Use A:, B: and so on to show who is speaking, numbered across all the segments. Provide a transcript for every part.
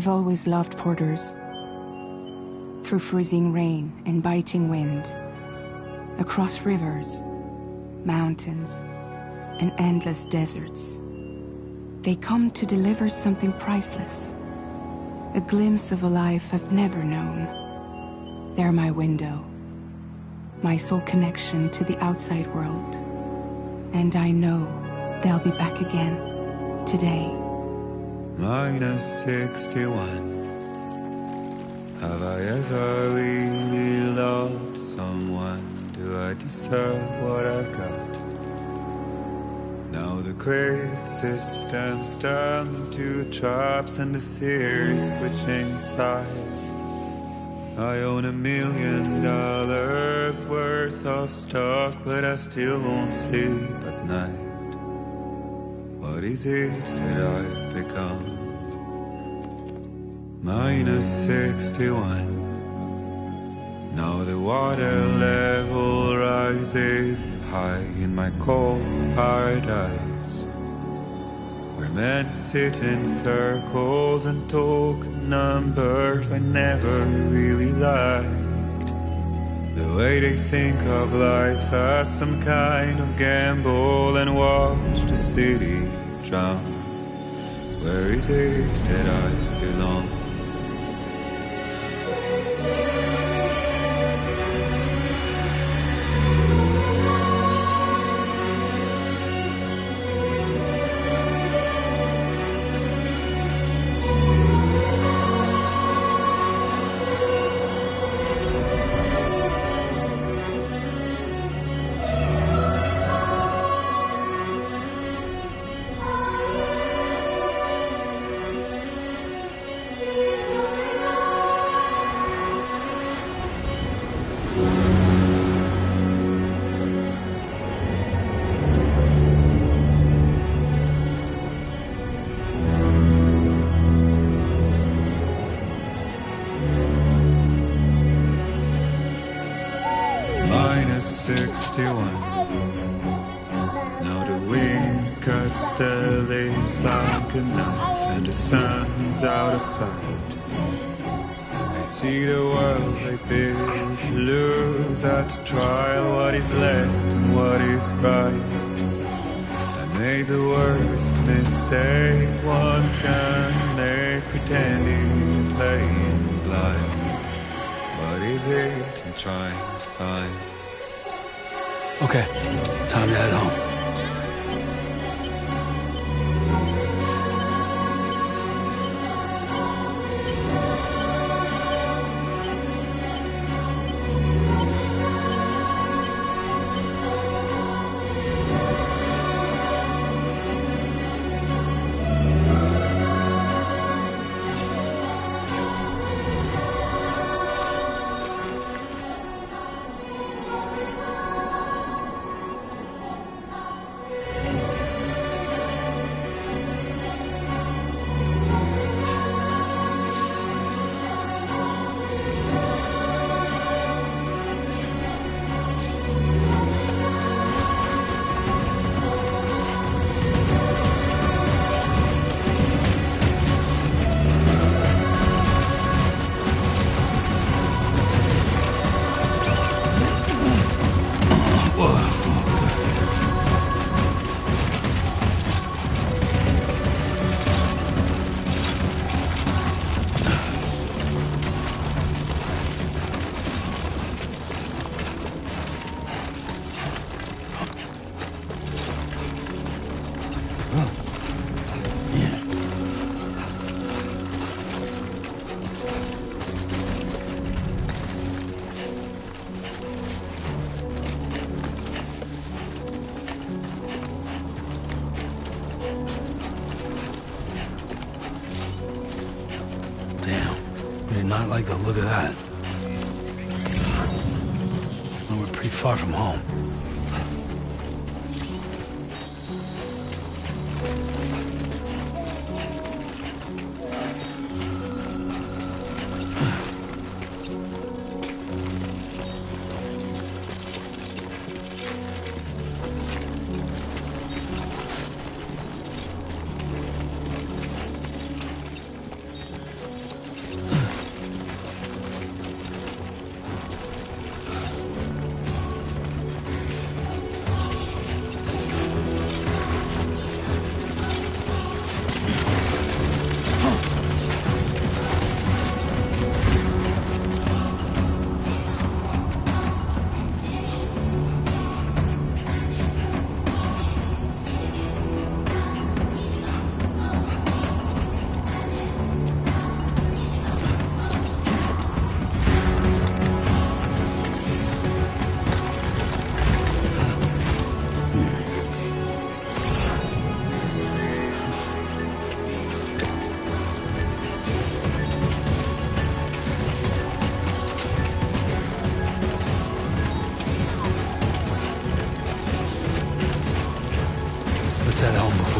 A: I've always loved porters. Through freezing rain and biting wind, across rivers, mountains, and endless deserts, they come to deliver something priceless, a glimpse of a life I've never known. They're my window, my sole connection to the outside world, and I know they'll be back again today.
B: -61. Have I ever really loved someone? Do I deserve what I've got? Now the crazy system's turned into traps and the fear is switching sides. I own $1 million worth of stock, but I still won't sleep at night. What is it that I've become? -61. Now the water level rises high in my cold paradise, where men sit in circles and talk numbers I never really liked. The way they think of life as some kind of gamble and watch the city drown. Where is it that I belong? -61. Now the wind cuts the leaves like a knife and the sun's out of sight. I see the world I built to lose at the trial, what is left and what is right. I made the worst mistake one can make, pretending and playing blind. What is it I'm trying to find?
C: Okay, time to head home. Not like the look of that. Well, we're pretty far from home.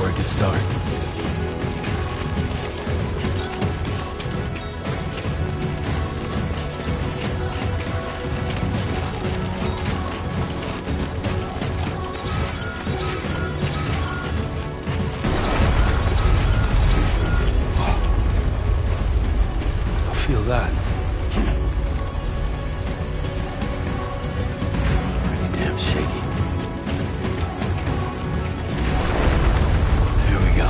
C: before it gets dark. Feel that. Pretty damn shaky. Here we go.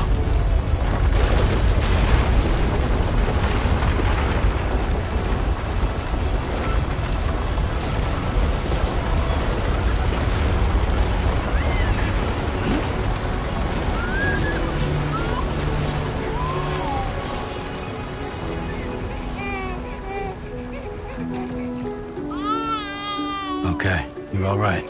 C: Okay, you're all right.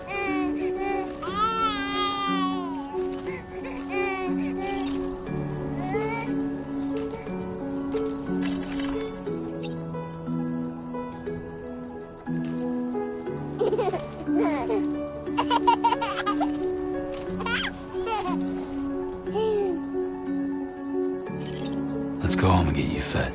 C: Let's go home and get you fed.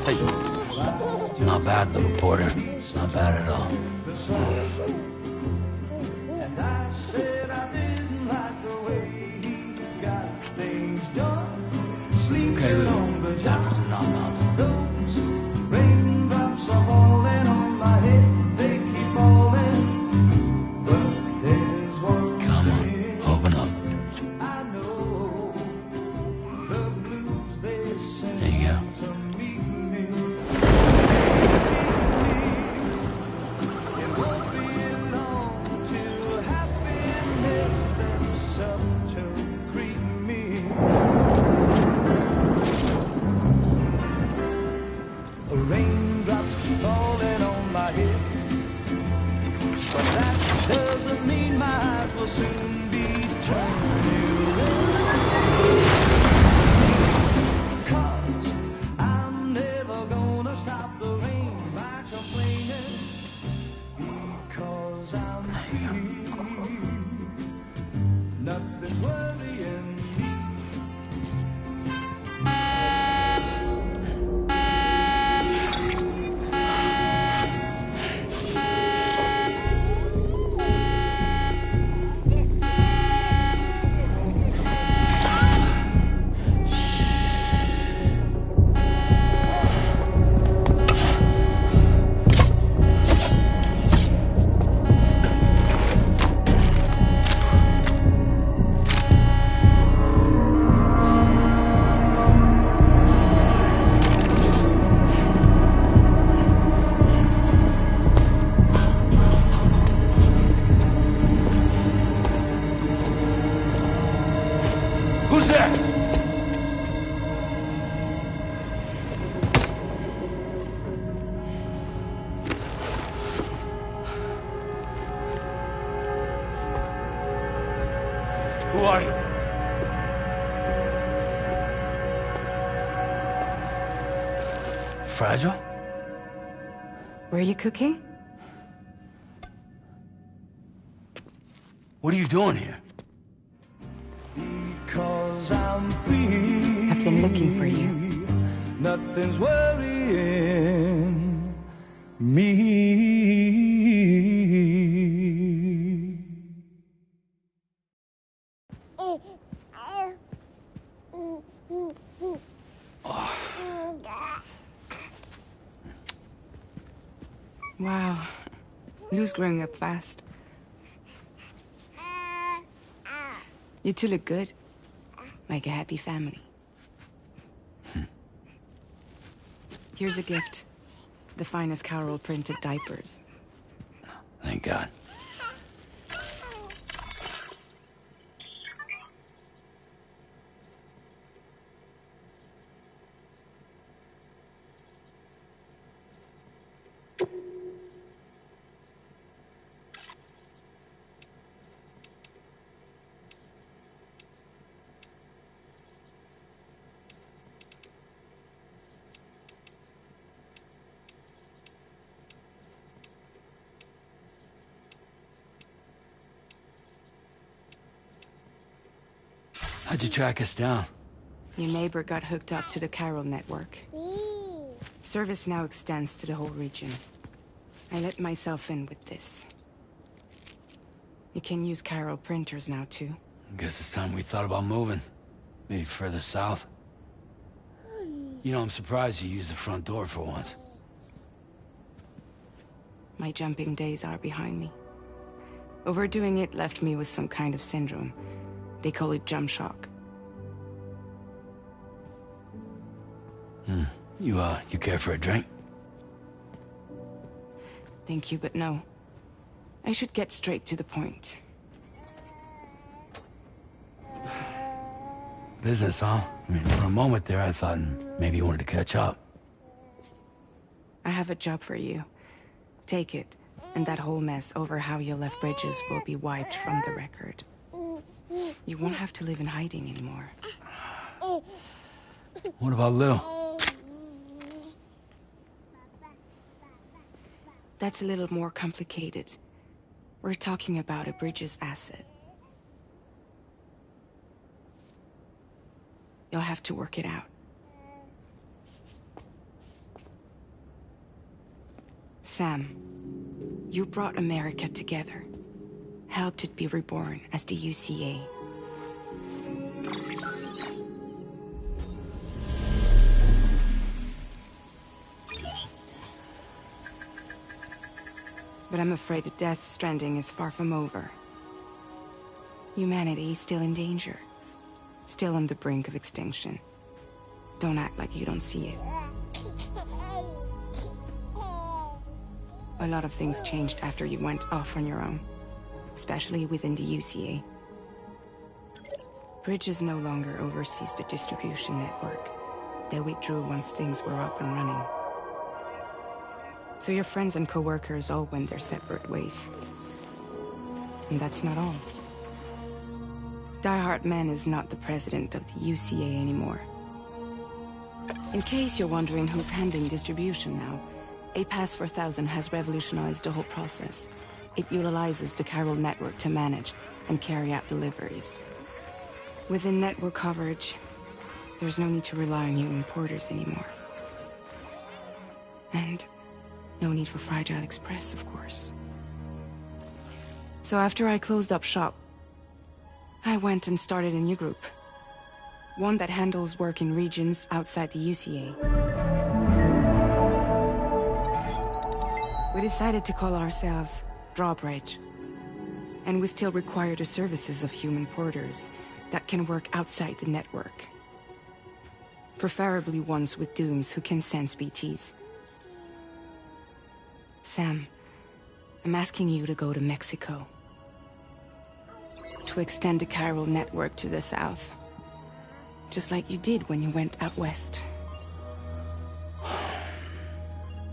C: Hey. Not bad, little porter. Not bad at all. Okay, Lou. Time for some nom-noms.
D: Raindrops are falling on my head, they keep falling. But there's one
C: Come on, open up.
D: I know, the blues they sing
C: There you go.
D: to meet me. It won't be long till happiness steps up to greet me. Raindrops falling on my head, but that doesn't mean my eyes will soon be turning red. 'Cause I'm never gonna stop the rain by complaining, because I'm free. Nothing's worrying me.
C: Who's there? Who are you? Fragile?
A: Were you cooking?
C: What are you doing here?
D: Because I'm free.
A: I've been looking for you.
D: Nothing's worrying me.
A: Wow. Lou's growing up fast. You two look good. Like a happy family. Here's a gift. The finest Carol printed diapers.
C: Thank God. How'd you track us down?
A: Your neighbor got hooked up to the chiral network. Service now extends to the whole region. I let myself in with this. You can use chiral printers now, too.
C: Guess it's time we thought about moving. Maybe further south. You know, I'm surprised you used the front door for once.
A: My jumping days are behind me. Overdoing it left me with some kind of syndrome. They call it jump shock.
C: You care for a drink?
A: Thank you, but no. I should get straight to the point.
C: Business, huh? I mean, for a moment there, I thought maybe you wanted to catch up.
A: I have a job for you. Take it, and that whole mess over how you left Bridges will be wiped from the record. You won't have to live in hiding anymore.
C: What about Lou?
A: That's a little more complicated. We're talking about a Bridges asset. You'll have to work it out. Sam, you brought America together. Helped it be reborn as the UCA. But I'm afraid that Death Stranding is far from over. Humanity is still in danger. Still on the brink of extinction. Don't act like you don't see it. A lot of things changed after you went off on your own. Especially within the UCA. Bridges no longer oversees the distribution network. They withdrew once things were up and running. So your friends and co-workers all went their separate ways. And that's not all. Die Hartman is not the president of the UCA anymore. In case you're wondering who's handling distribution now, A Pass 4000 has revolutionized the whole process. It utilizes the chiral network to manage and carry out deliveries. Within network coverage, there's no need to rely on human porters anymore. And no need for Fragile Express, of course. So after I closed up shop, I went and started a new group. One that handles work in regions outside the UCA. We decided to call ourselves Drawbridge. And we still require the services of human porters that can work outside the network. Preferably ones with dooms who can sense BTs. Sam, I'm asking you to go to Mexico. To extend the chiral network to the south. Just like you did when you went out west.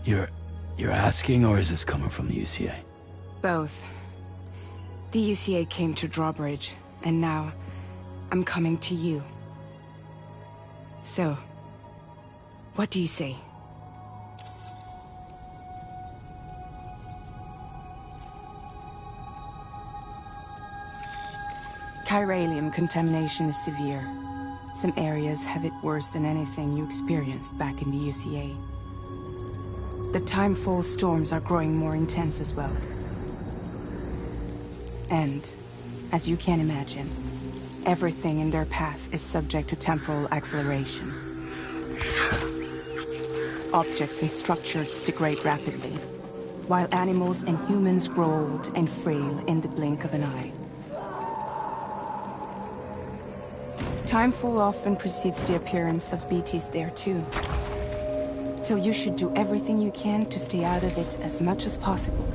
C: You're asking, or is this coming from the UCA?
A: Both. The UCA came to Drawbridge, and now I'm coming to you. So, what do you say? Chiralium contamination is severe. Some areas have it worse than anything you experienced back in the UCA. The timefall storms are growing more intense as well. And, as you can imagine, everything in their path is subject to temporal acceleration. Objects and structures degrade rapidly, while animals and humans grow old and frail in the blink of an eye. Timefall often precedes the appearance of BTs there too. So you should do everything you can to stay out of it as much as possible.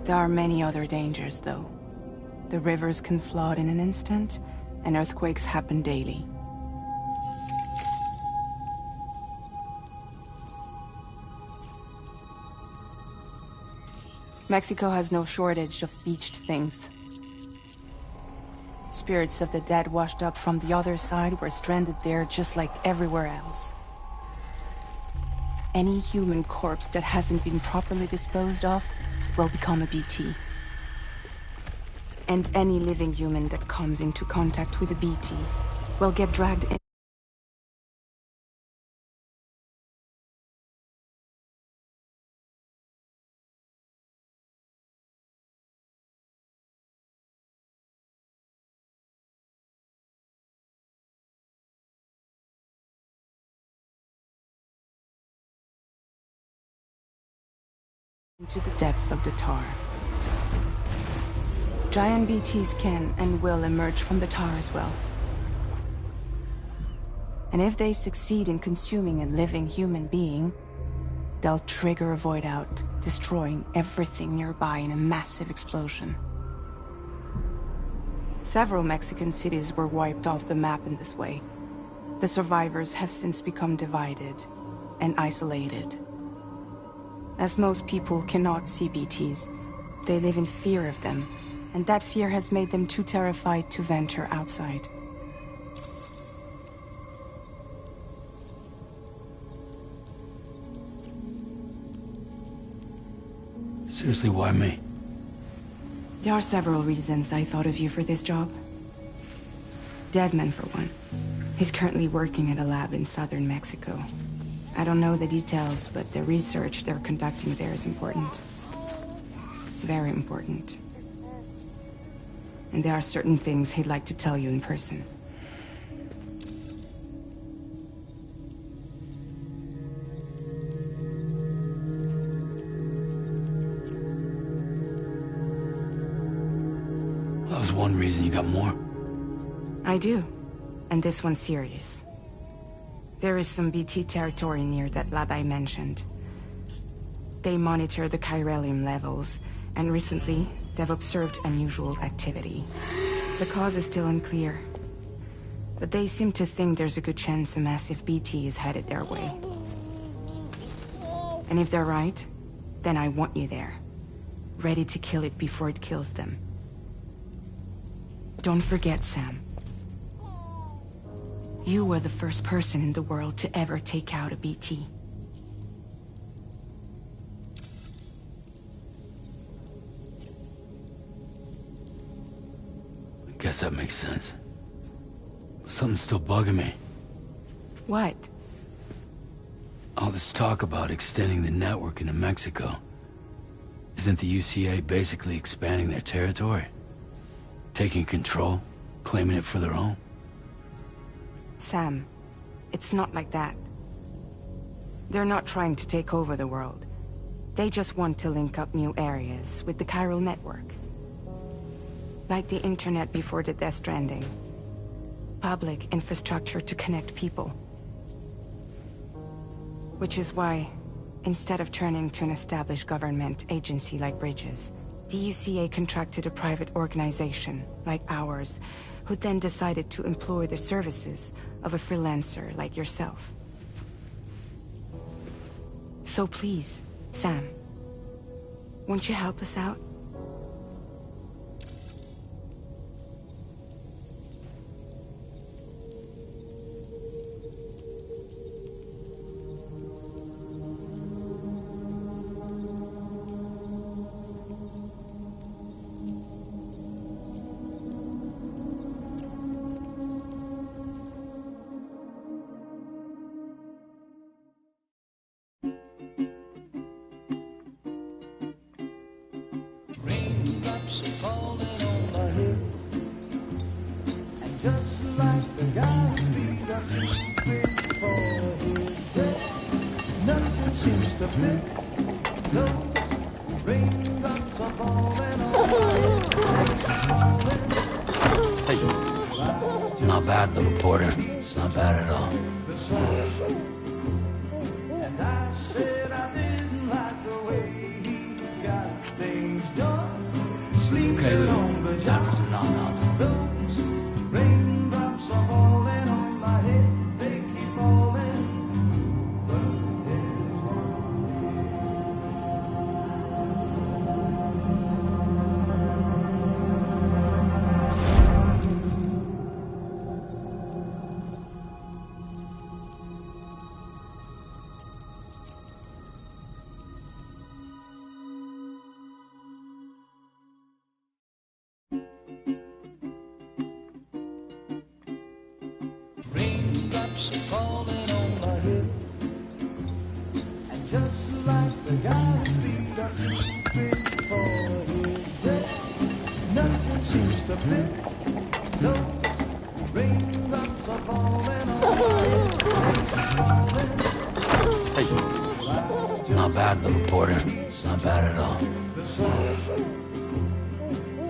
A: There are many other dangers, though. The rivers can flood in an instant, and earthquakes happen daily. Mexico has no shortage of beached things. Spirits of the dead washed up from the other side were stranded there just like everywhere else. Any human corpse that hasn't been properly disposed of will become a BT. And any living human that comes into contact with a BT will get dragged in into the depths of the tar. Giant BTs can and will emerge from the tar as well. And if they succeed in consuming a living human being, they'll trigger a void out, destroying everything nearby in a massive explosion. Several Mexican cities were wiped off the map in this way. The survivors have since become divided and isolated. As most people cannot see BTs, they live in fear of them, and that fear has made them too terrified to venture outside.
C: Seriously, why me?
A: There are several reasons I thought of you for this job. Deadman, for one. He's currently working at a lab in southern Mexico. I don't know the details, but the research they're conducting there is important. Very important. And there are certain things he'd like to tell you in person.
C: That was one reason. You got more?
A: I do. And this one's serious. There is some BT territory near that lab I mentioned. They monitor the chiralium levels, and recently, they've observed unusual activity. The cause is still unclear, but they seem to think there's a good chance a massive BT is headed their way. And if they're right, then I want you there, ready to kill it before it kills them. Don't forget, Sam. You were the first person in the world to ever take out a BT.
C: I guess that makes sense. But something's still bugging me.
A: What?
C: All this talk about extending the network into Mexico. Isn't the UCA basically expanding their territory? Taking control? Claiming it for their own?
A: Sam, it's not like that. They're not trying to take over the world. They just want to link up new areas with the chiral network. Like the internet before the Death Stranding. Public infrastructure to connect people. Which is why, instead of turning to an established government agency like Bridges, the UCA contracted a private organization, like ours, who then decided to employ the services of a freelancer like yourself. So please, Sam, won't you help us out?
D: Raindrops are falling on my head, and just like the guy's feet are moving for his bed, nothing seems to fit. Those raindrops are falling on my head.
C: Hey. Not bad, little porter. Not bad at all.
D: And I said I didn't like the way he got things done.
C: Okay, Lou. Time for some nom-noms.
D: Those raindrops are falling on my head. They keep falling. But there's the guy's feet are too big for his bed. Nothing seems to fit. Those raindrops are falling on my head.
C: Hey. Not bad, little porter. Not bad at all.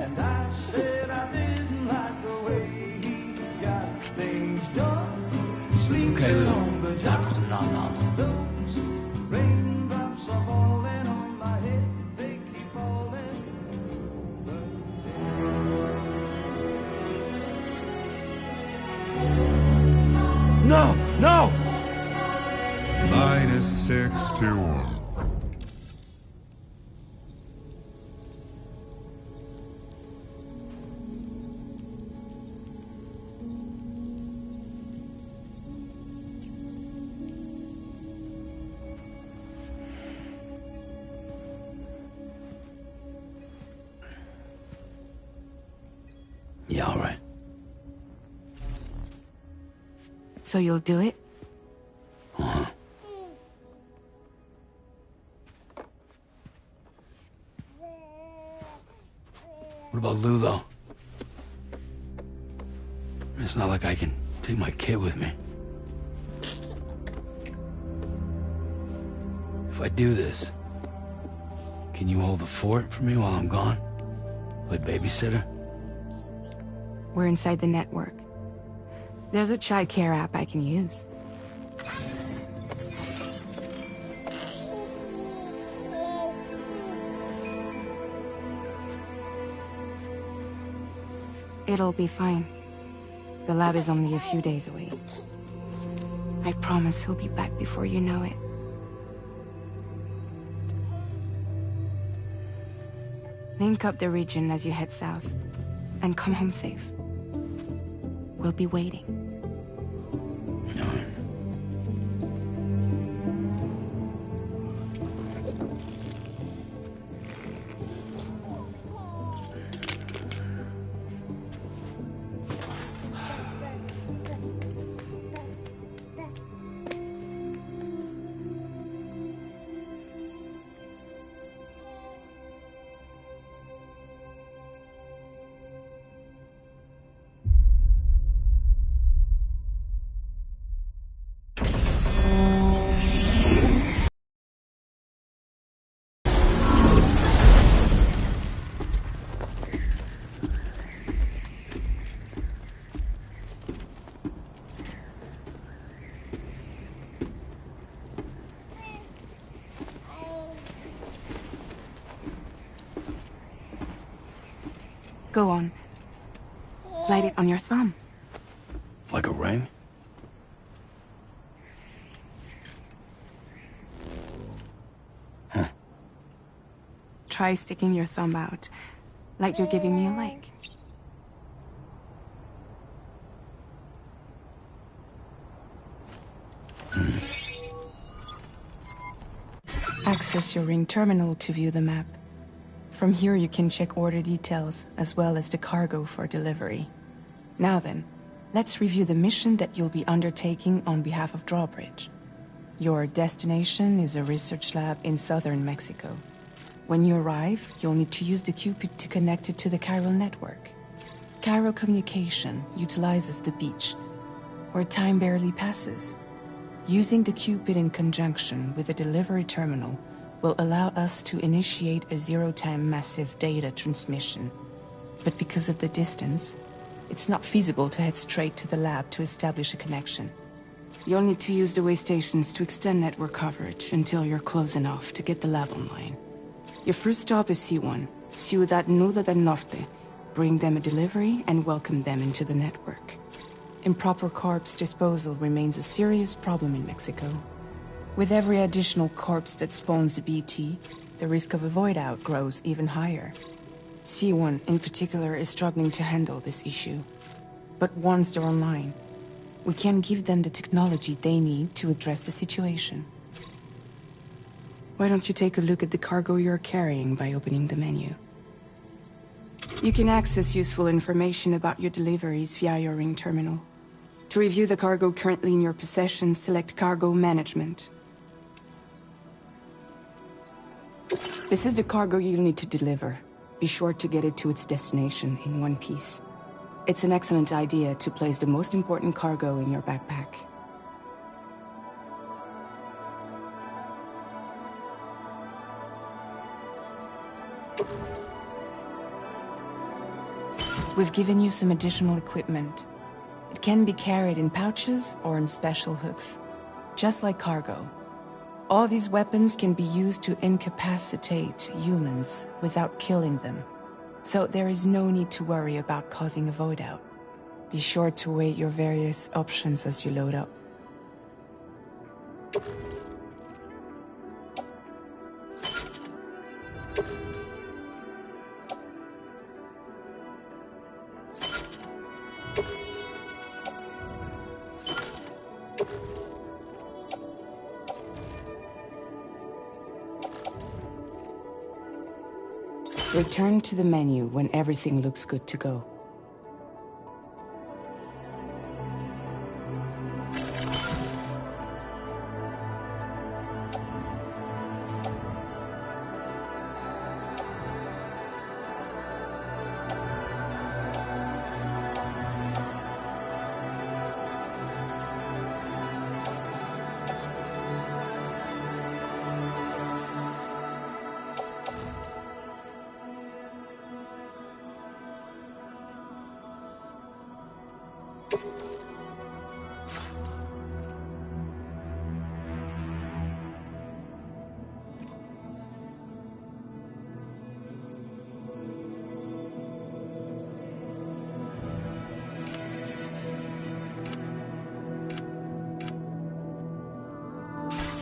D: And I said I didn't like the way he got things done.
C: Okay, Lou. Time for some nom-noms.
D: Those raindrops are falling on my head. They keep falling.
C: No! No!
B: -61.
C: Yeah, all right.
A: So you'll do it?
C: Uh-huh. What about Lou, though? It's not like I can take my kid with me. If I do this, can you hold the fort for me while I'm gone? Play babysitter?
A: We're inside the network. There's a child care app I can use. It'll be fine. The lab is only a few days away. I promise he'll be back before you know it. Link up the region as you head south, and come home safe. We'll be waiting.
C: All right.
A: Go on. Slide it on your thumb.
C: Like a ring? Huh.
A: Try sticking your thumb out, like you're giving me a like. Access your ring terminal to view the map. From here you can check order details, as well as the cargo for delivery. Now then, let's review the mission that you'll be undertaking on behalf of Drawbridge. Your destination is a research lab in southern Mexico. When you arrive, you'll need to use the Cupid to connect it to the chiral network. Chiral communication utilizes the beach, where time barely passes. Using the Cupid in conjunction with the delivery terminal will allow us to initiate a zero-time massive data transmission. But because of the distance, it's not feasible to head straight to the lab to establish a connection. You'll need to use the way stations to extend network coverage until you're close enough to get the lab online. Your first stop is C1, Ciudad Nuda del Norte. Bring them a delivery and welcome them into the network. Improper corpse disposal remains a serious problem in Mexico. With every additional corpse that spawns a BT, the risk of a void-out grows even higher. C1 in particular is struggling to handle this issue. But once they're online, we can give them the technology they need to address the situation. Why don't you take a look at the cargo you're carrying by opening the menu? You can access useful information about your deliveries via your ring terminal. To review the cargo currently in your possession, select Cargo Management. This is the cargo you'll need to deliver. Be sure to get it to its destination in one piece. It's an excellent idea to place the most important cargo in your backpack. We've given you some additional equipment. It can be carried in pouches or in special hooks, just like cargo. All these weapons can be used to incapacitate humans without killing them. So there is no need to worry about causing a void out. Be sure to weigh your various options as you load up. Return to the menu when everything looks good to go.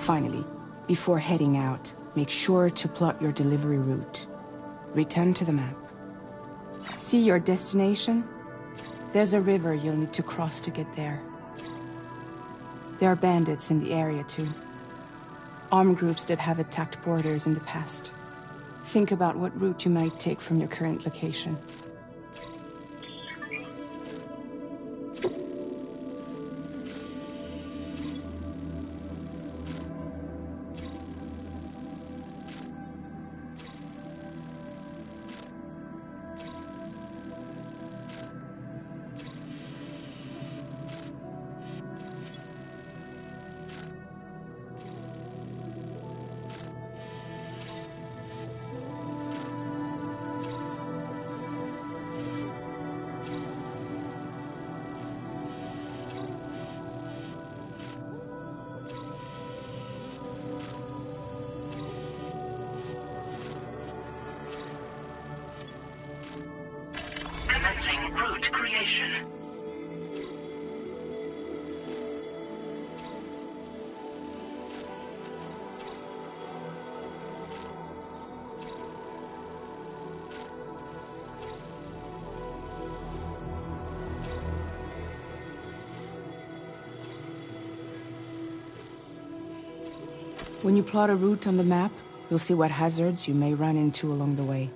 A: Finally, before heading out, make sure to plot your delivery route. Return to the map. See your destination? There's a river you'll need to cross to get there. There are bandits in the area too. Armed groups that have attacked borders in the past. Think about what route you might take from your current location.
E: Route creation.
A: When you plot a route on the map, you'll see what hazards you may run into along the way.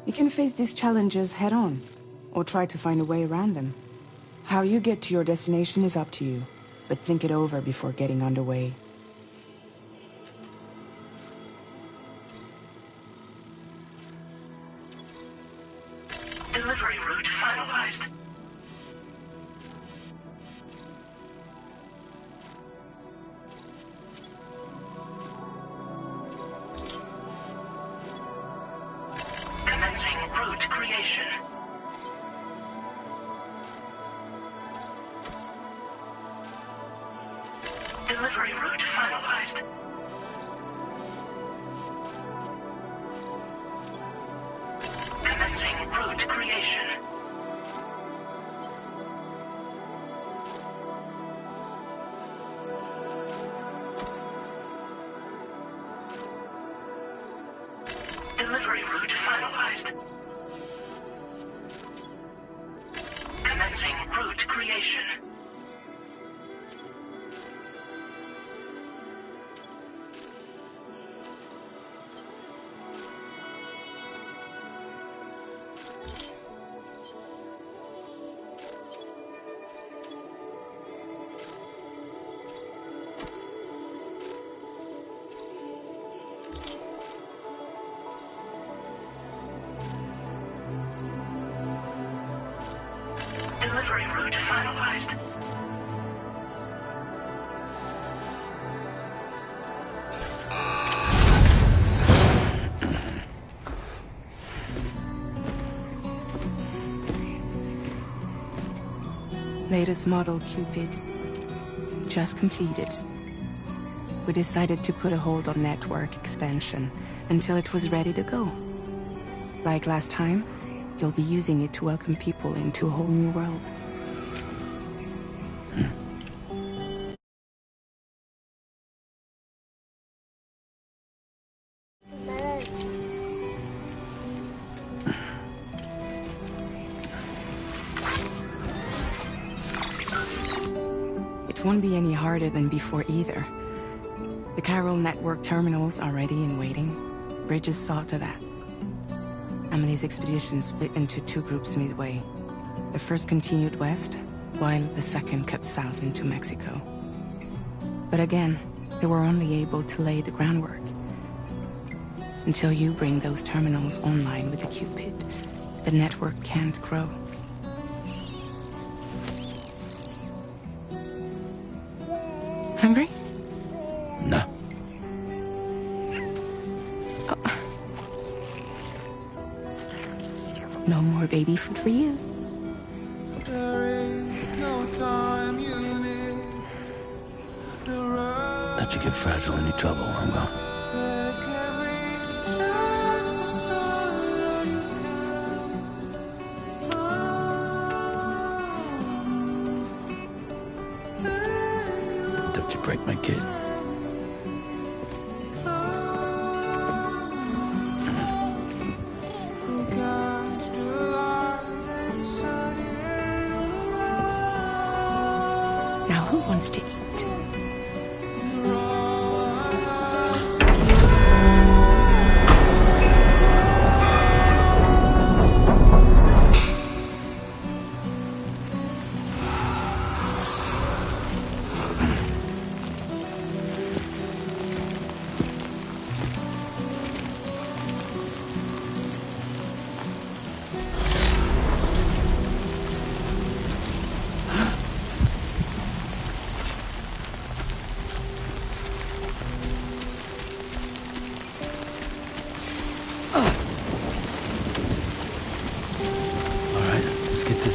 A: You can face these challenges head-on, or try to find a way around them. How you get to your destination is up to you, but think it over before getting underway.
E: Delivery route finalized. Commencing route creation. Delivery route finalized. Commencing route creation. Delivery route finalized. Commencing route creation. route finalized.
A: Latest model Cupid. Just completed. We decided to put a hold on network expansion until it was ready to go. Like last time, you'll be using it to welcome people into a whole new world. It won't be any harder than before either. The Chiral network terminals are ready and waiting. Bridges saw to that. Emily's expedition split into two groups midway. The first continued west, while the second cut south into Mexico. But again, they were only able to lay the groundwork. Until you bring those terminals online with the Cupid, the network can't grow. Hungry?
C: No.
A: No more baby food for you.
C: Let you get fragile any trouble, I'm well. Don't you break my kid.
A: Now who wants to eat?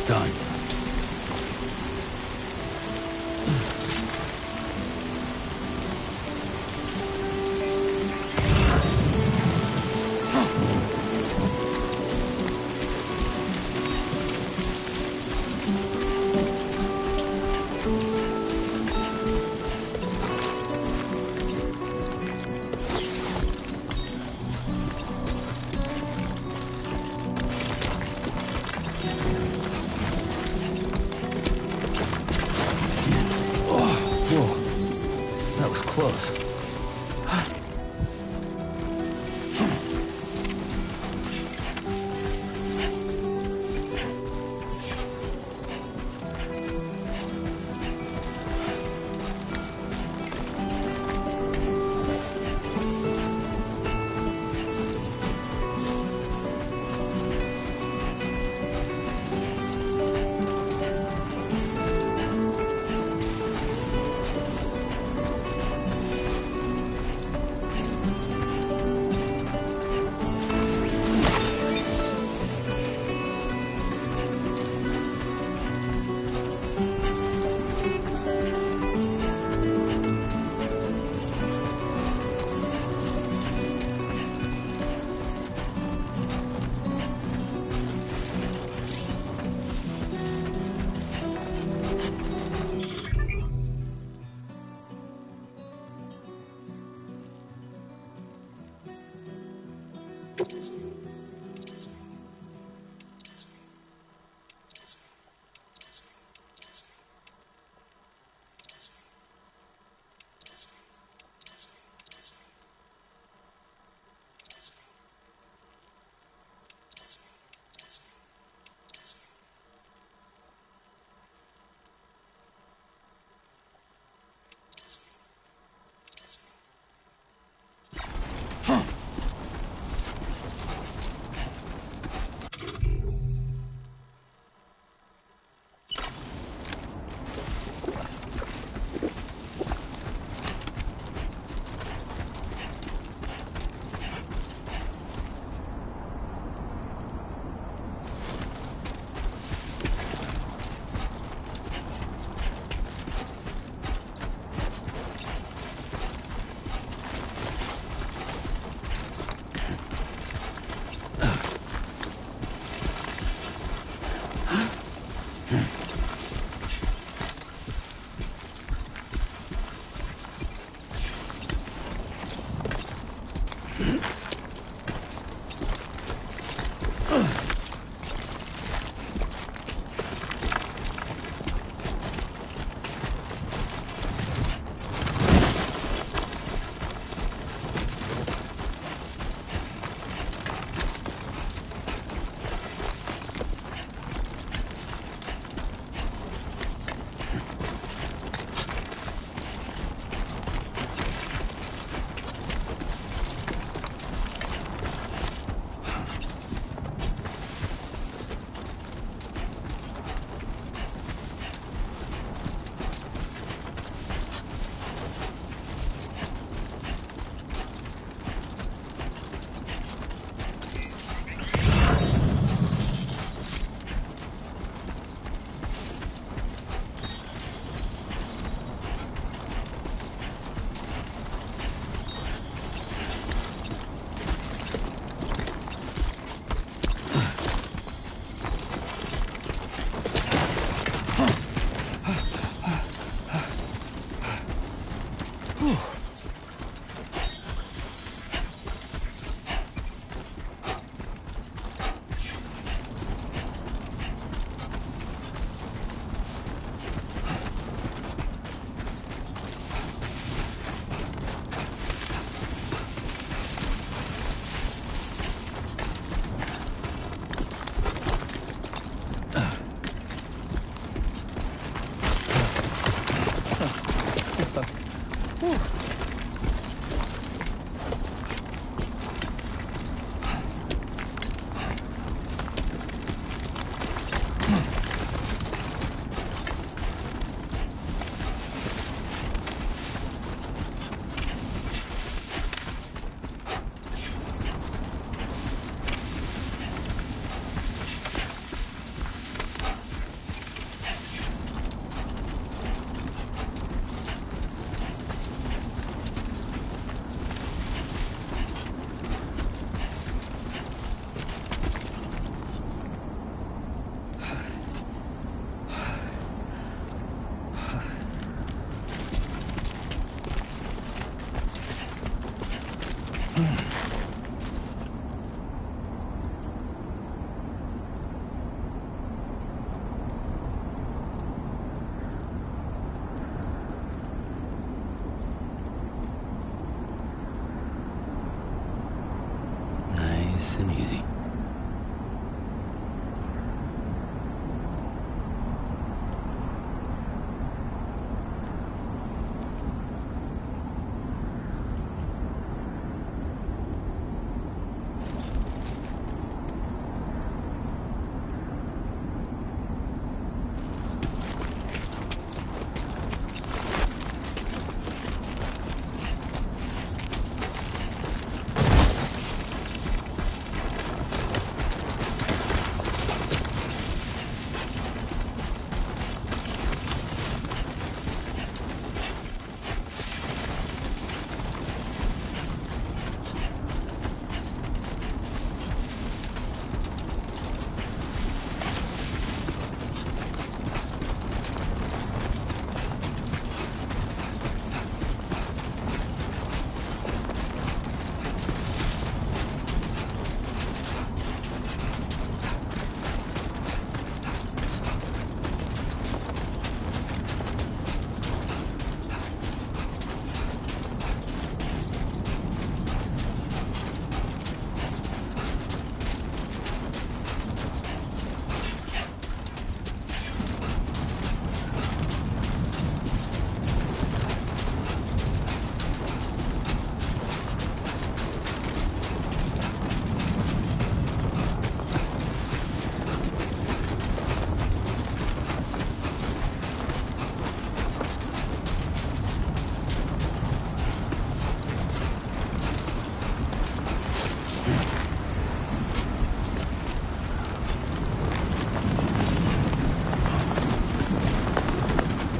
C: Done. That was close.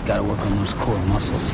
C: Gotta work on those core muscles.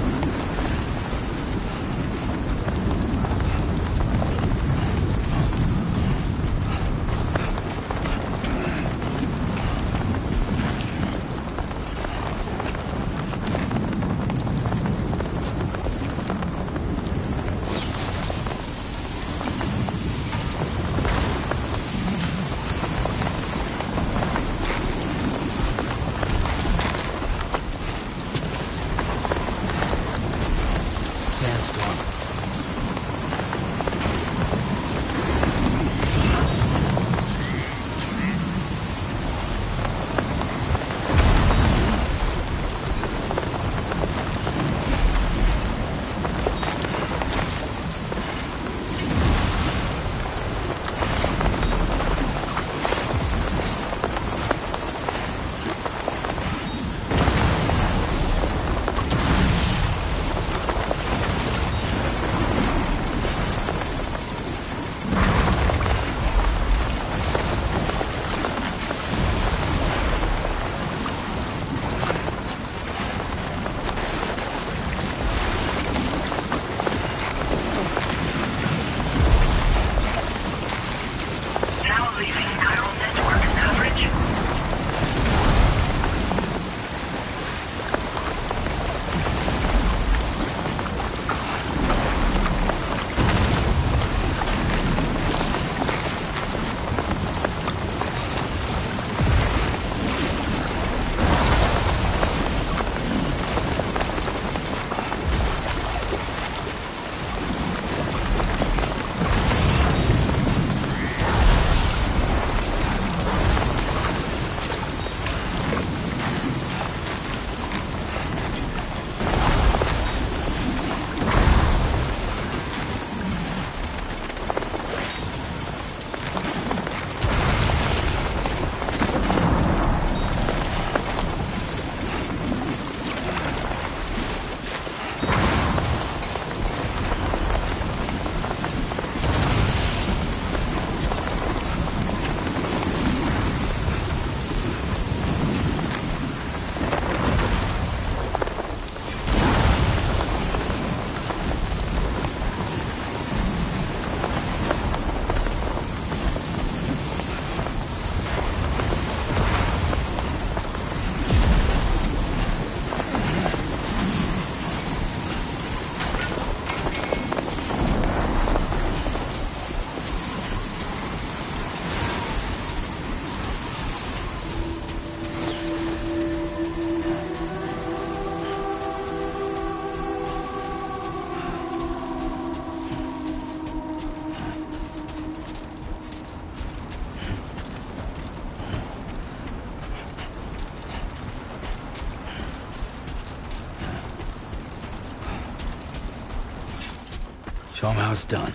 C: Show 'em how it's done.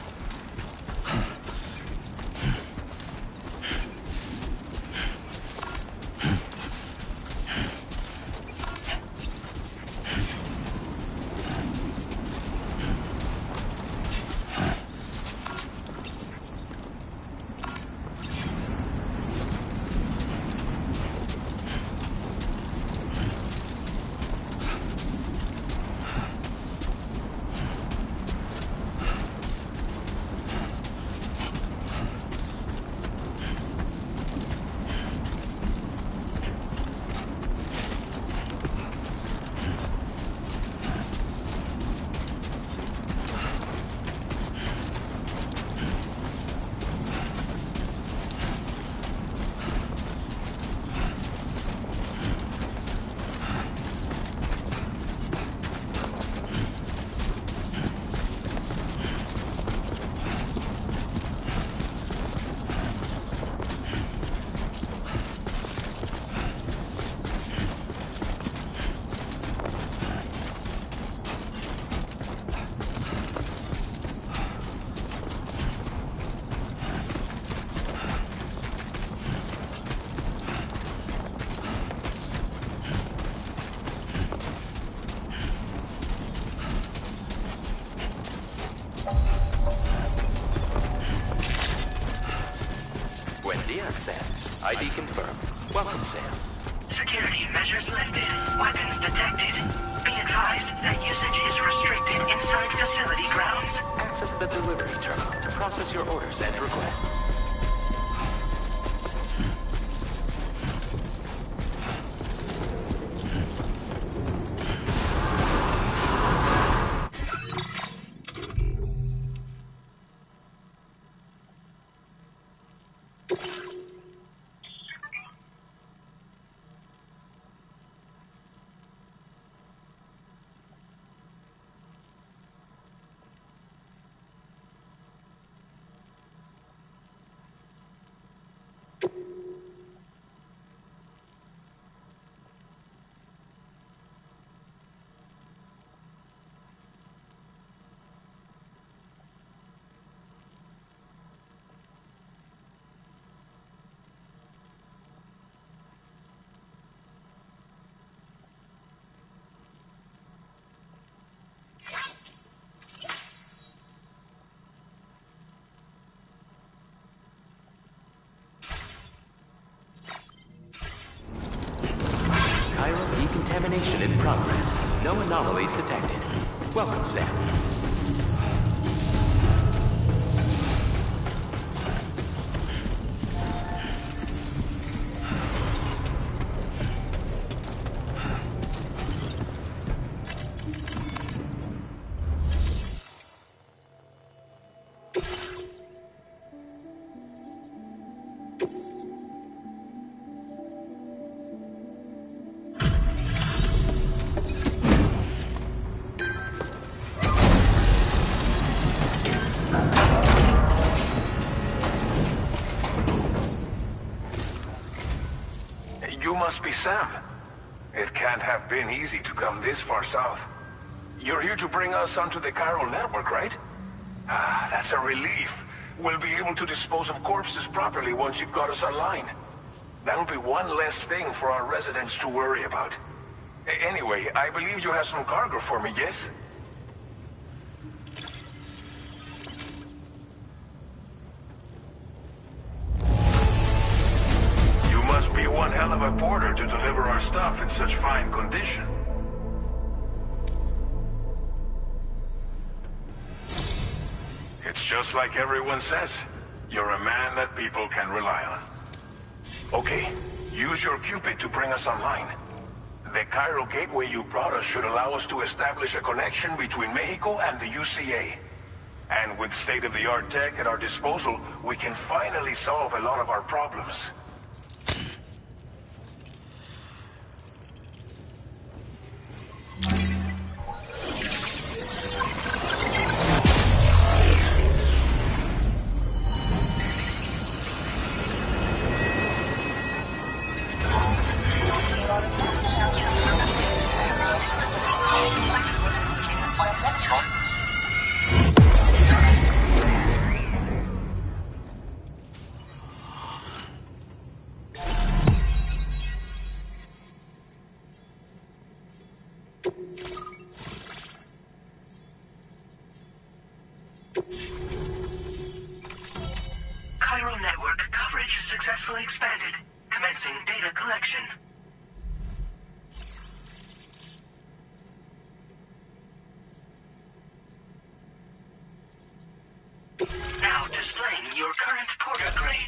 F: ID confirmed. Welcome, Sam.
E: Security measures lifted. Weapons detected. Be advised that usage is restricted inside facility grounds.
F: Access the delivery terminal to process your orders and requests. Decontamination in progress. No anomalies detected. Welcome, Sam.
G: You must be Sam. It can't have been easy to come this far south. You're here to bring us onto the chiral network, right? Ah, that's a relief. We'll be able to dispose of corpses properly once you've got us online. That'll be one less thing for our residents to worry about. Anyway, I believe you have some cargo for me, yes? Be one hell of a porter to deliver our stuff in such fine condition. It's just like everyone says. You're a man that people can rely on. Okay, use your Cupid to bring us online. The chiral gateway you brought us should allow us to establish a connection between Mexico and the UCA. And with state-of-the-art tech at our disposal, we can finally solve a lot of our problems.
E: Chiral network coverage successfully expanded. Commencing data collection. Now displaying your current porter grade.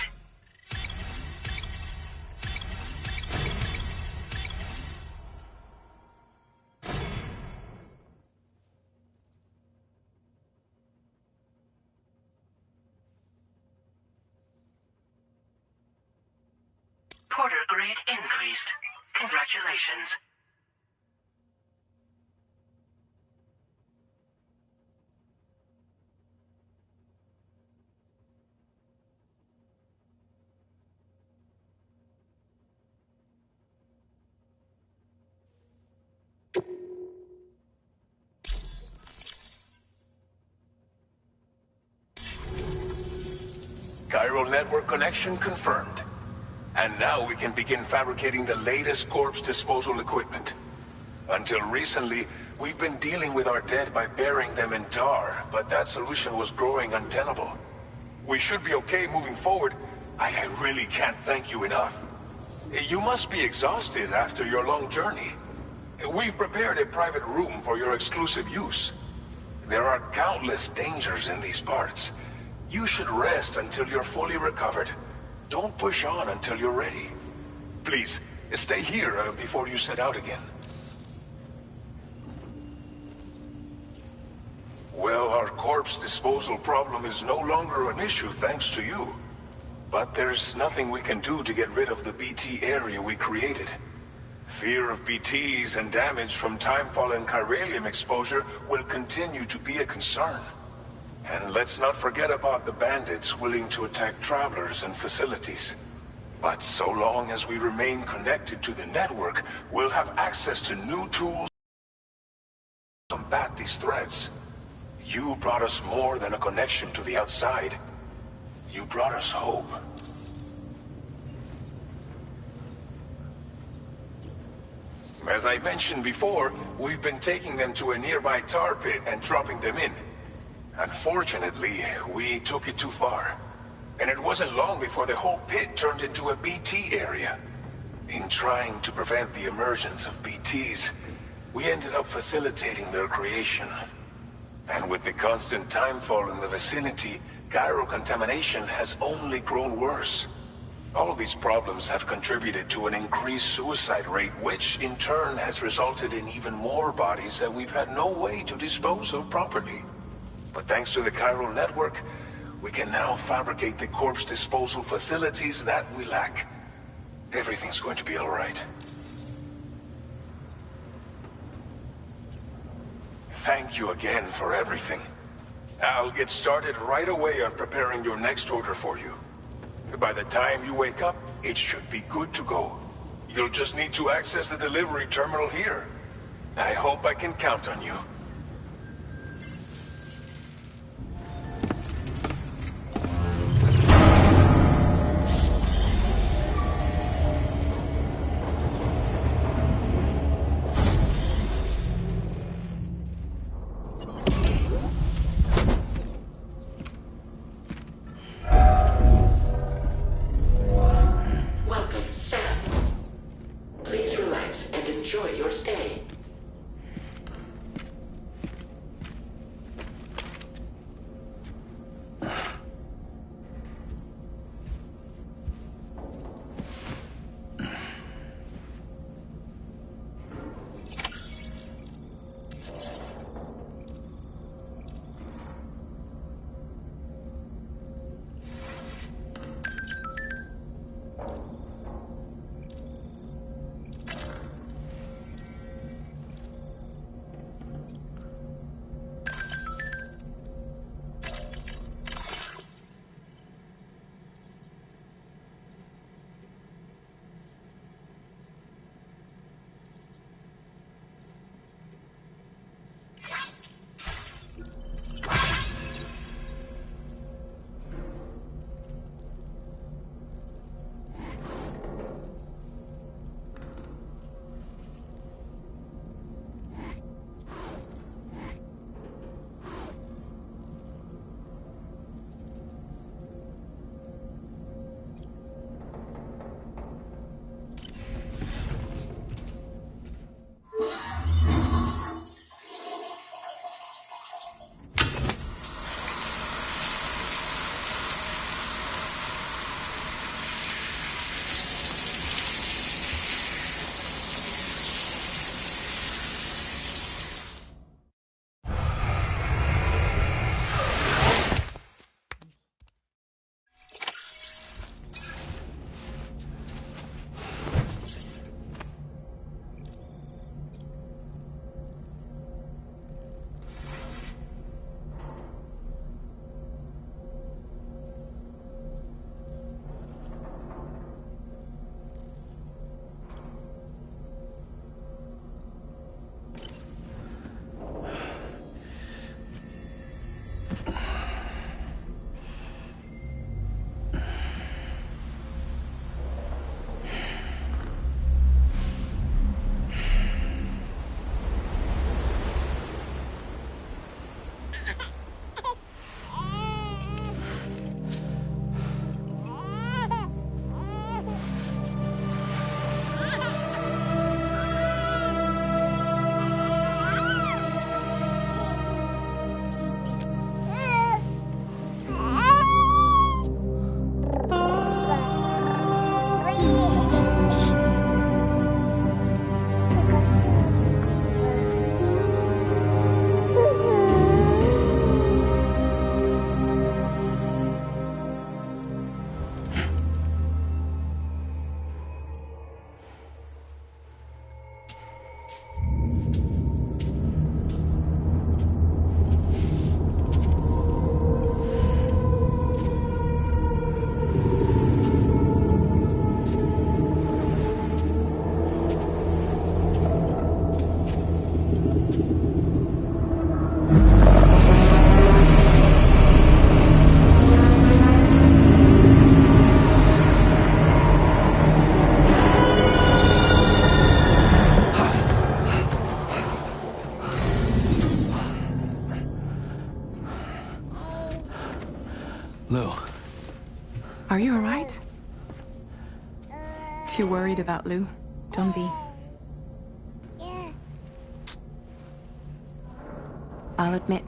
E: Porter grade increased. Congratulations.
G: Chiral network connection confirmed. And now we can begin fabricating the latest corpse disposal equipment. Until recently, we've been dealing with our dead by burying them in tar, but that solution was growing untenable. We should be okay moving forward. I really can't thank you enough. You must be exhausted after your long journey. We've prepared a private room for your exclusive use. There are countless dangers in these parts. You should rest until you're fully recovered. Don't push on until you're ready. Please, stay here before you set out again. Well, our corpse disposal problem is no longer an issue thanks to you. But there's nothing we can do to get rid of the BT area we created. Fear of BTs and damage from timefall and chiralium exposure will continue to be a concern. And let's not forget about the bandits willing to attack travelers and facilities. But so long as we remain connected to the network, we'll have access to new tools to combat these threats. You brought us more than a connection to the outside. You brought us hope. As I mentioned before, we've been taking them to a nearby tar pit and dropping them in. Unfortunately, we took it too far. And it wasn't long before the whole pit turned into a BT area. In trying to prevent the emergence of BTs, we ended up facilitating their creation. And with the constant timefall in the vicinity, gyro contamination has only grown worse. All of these problems have contributed to an increased suicide rate, which in turn has resulted in even more bodies that we've had no way to dispose of properly. But thanks to the chiral network, we can now fabricate the corpse disposal facilities that we lack. Everything's going to be all right. Thank you again for everything. I'll get started right away on preparing your next order for you. By the time you wake up, it should be good to go. You'll just need to access the delivery terminal here. I hope I can count on you.
C: Lou.
A: Are you alright? If you're worried about Lou, don't be. I'll admit,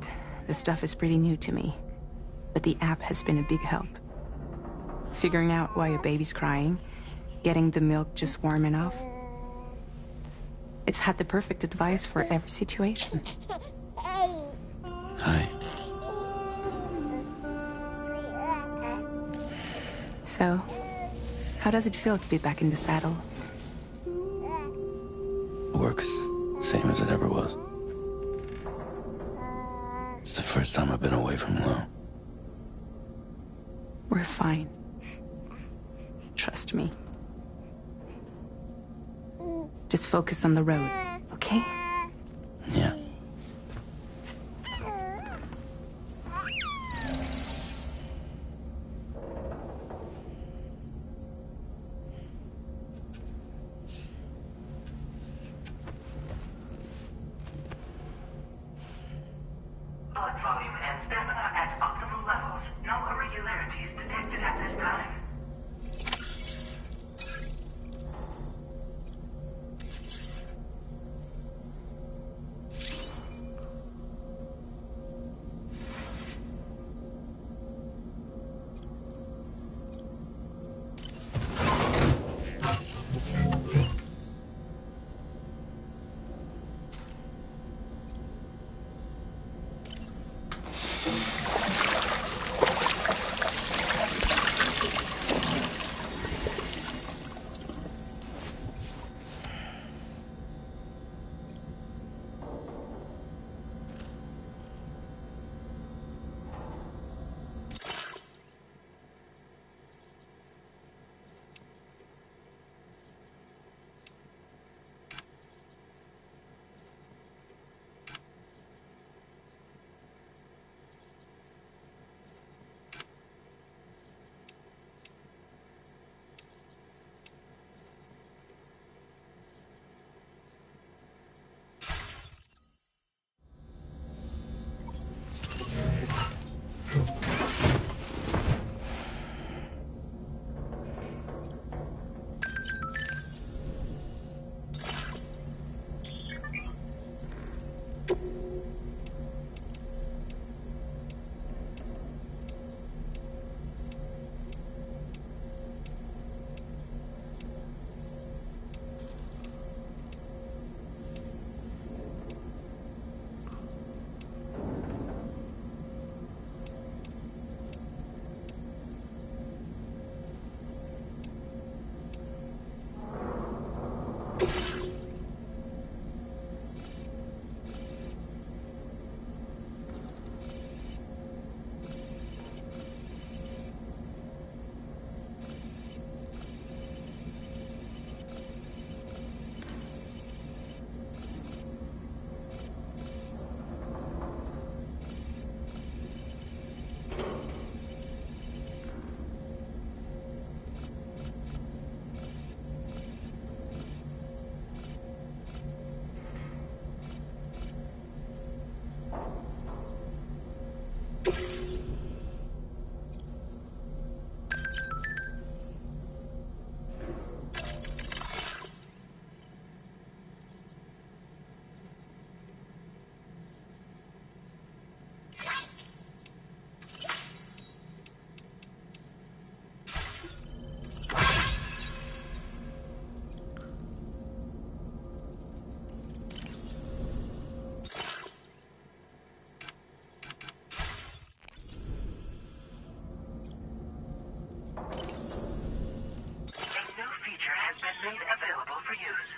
A: the stuff is pretty new to me, but the app has been a big help. Figuring out why a baby's crying, getting the milk just warm enough. It's had the perfect advice for every situation.
C: Hi.
A: So, how does it feel to be back in the saddle?
C: Works same as it ever was. It's the first time I've been away from Lou.
A: We're fine. Trust me. Just focus on the road, okay?
C: Yeah.
E: Blood volume and stamina at optimal levels. No irregularities detected at this time. Made available for use.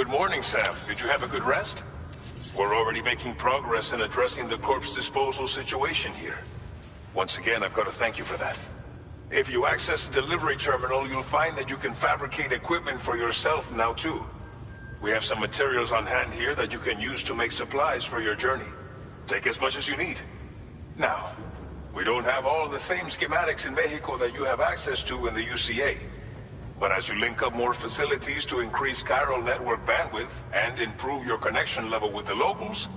G: Good morning, Sam. Did you have a good rest? We're already making progress in addressing the corpse disposal situation here. Once again, I've got to thank you for that. If you access the delivery terminal, you'll find that you can fabricate equipment for yourself now too. We have some materials on hand here that you can use to make supplies for your journey. Take as much as you need. Now, we don't have all the same schematics in Mexico that you have access to in the UCA. But as you link up more facilities to increase chiral network bandwidth and improve your connection level with the locals,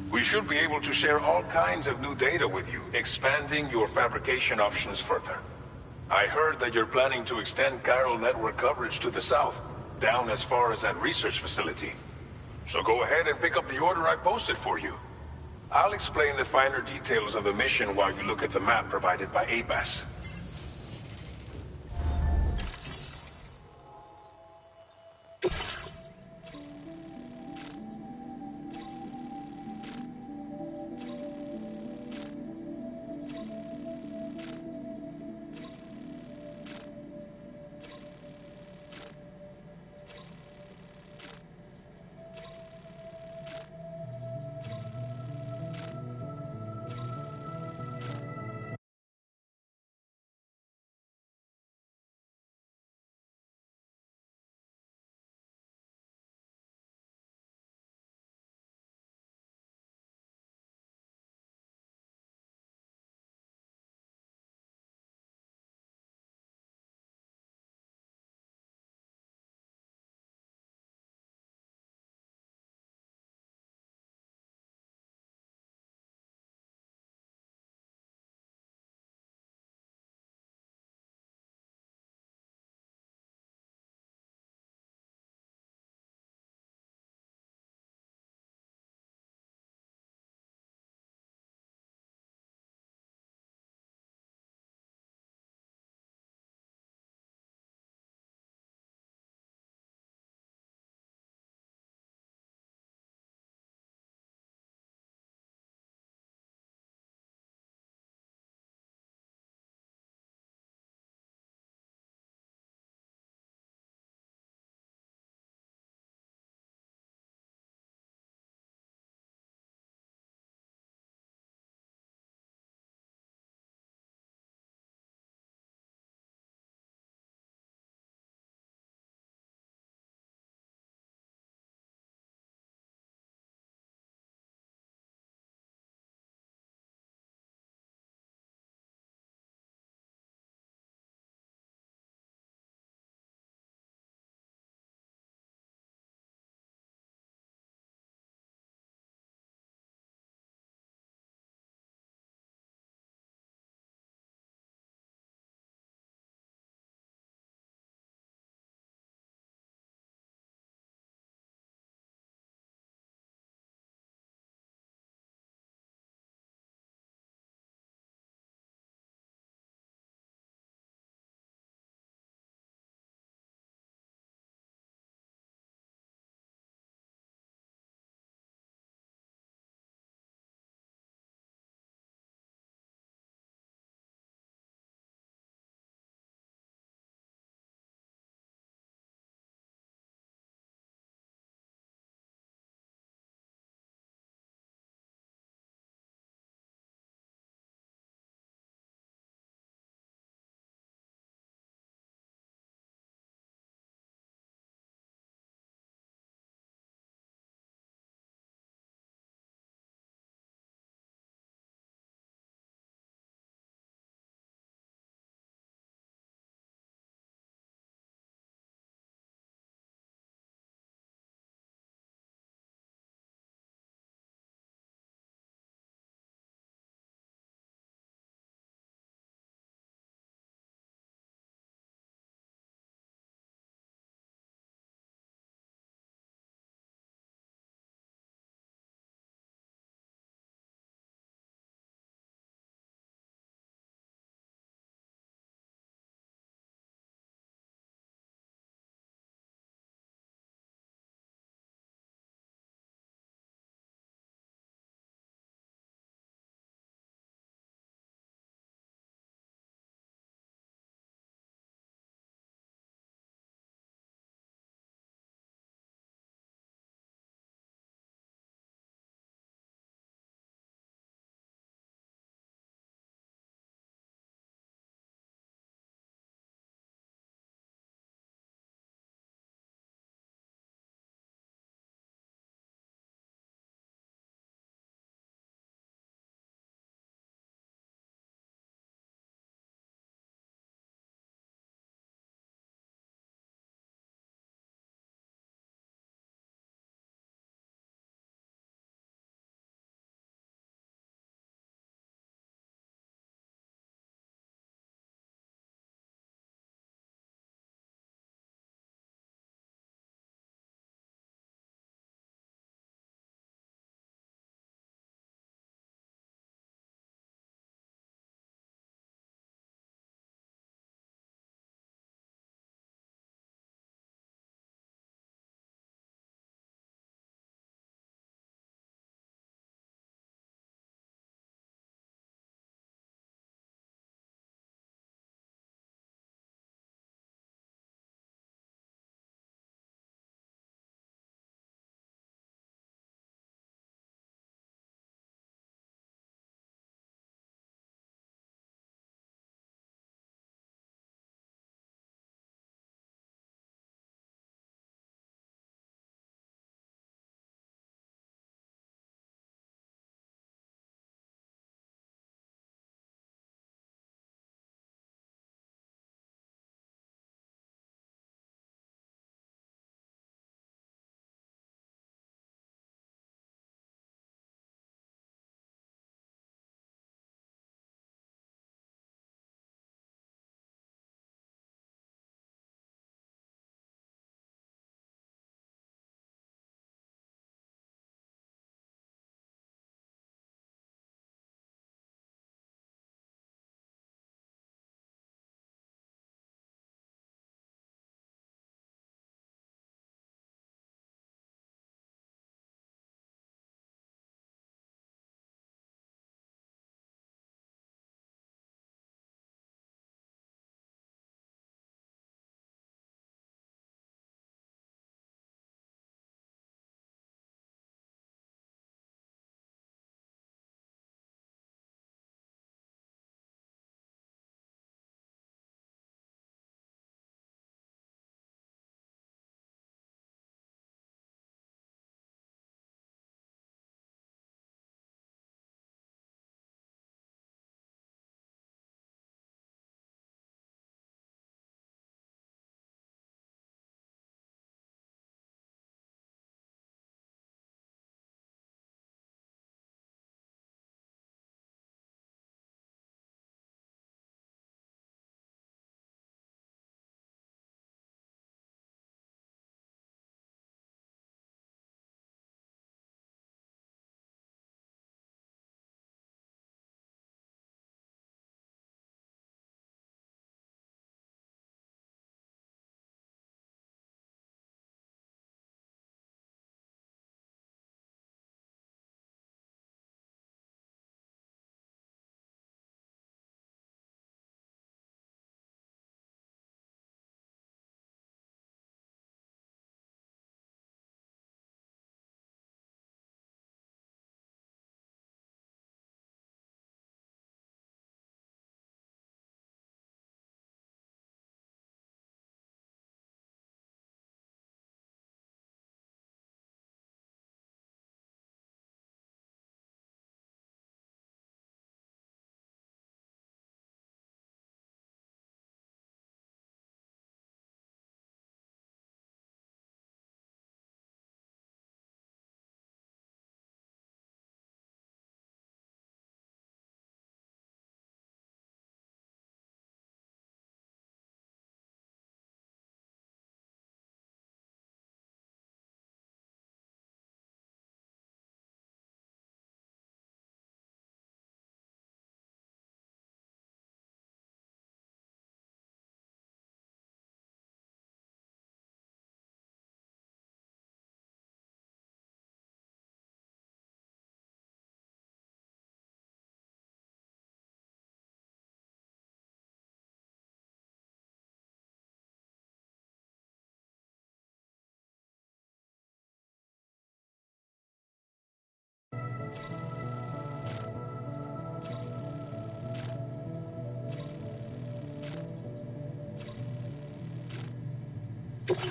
G: we should be able to share all kinds of new data with you, expanding your fabrication options further. I heard that you're planning to extend chiral network coverage to the south, down as far as that research facility. So go ahead and pick up the order I posted for you. I'll explain the finer details of the mission while you look at the map provided by ABAS.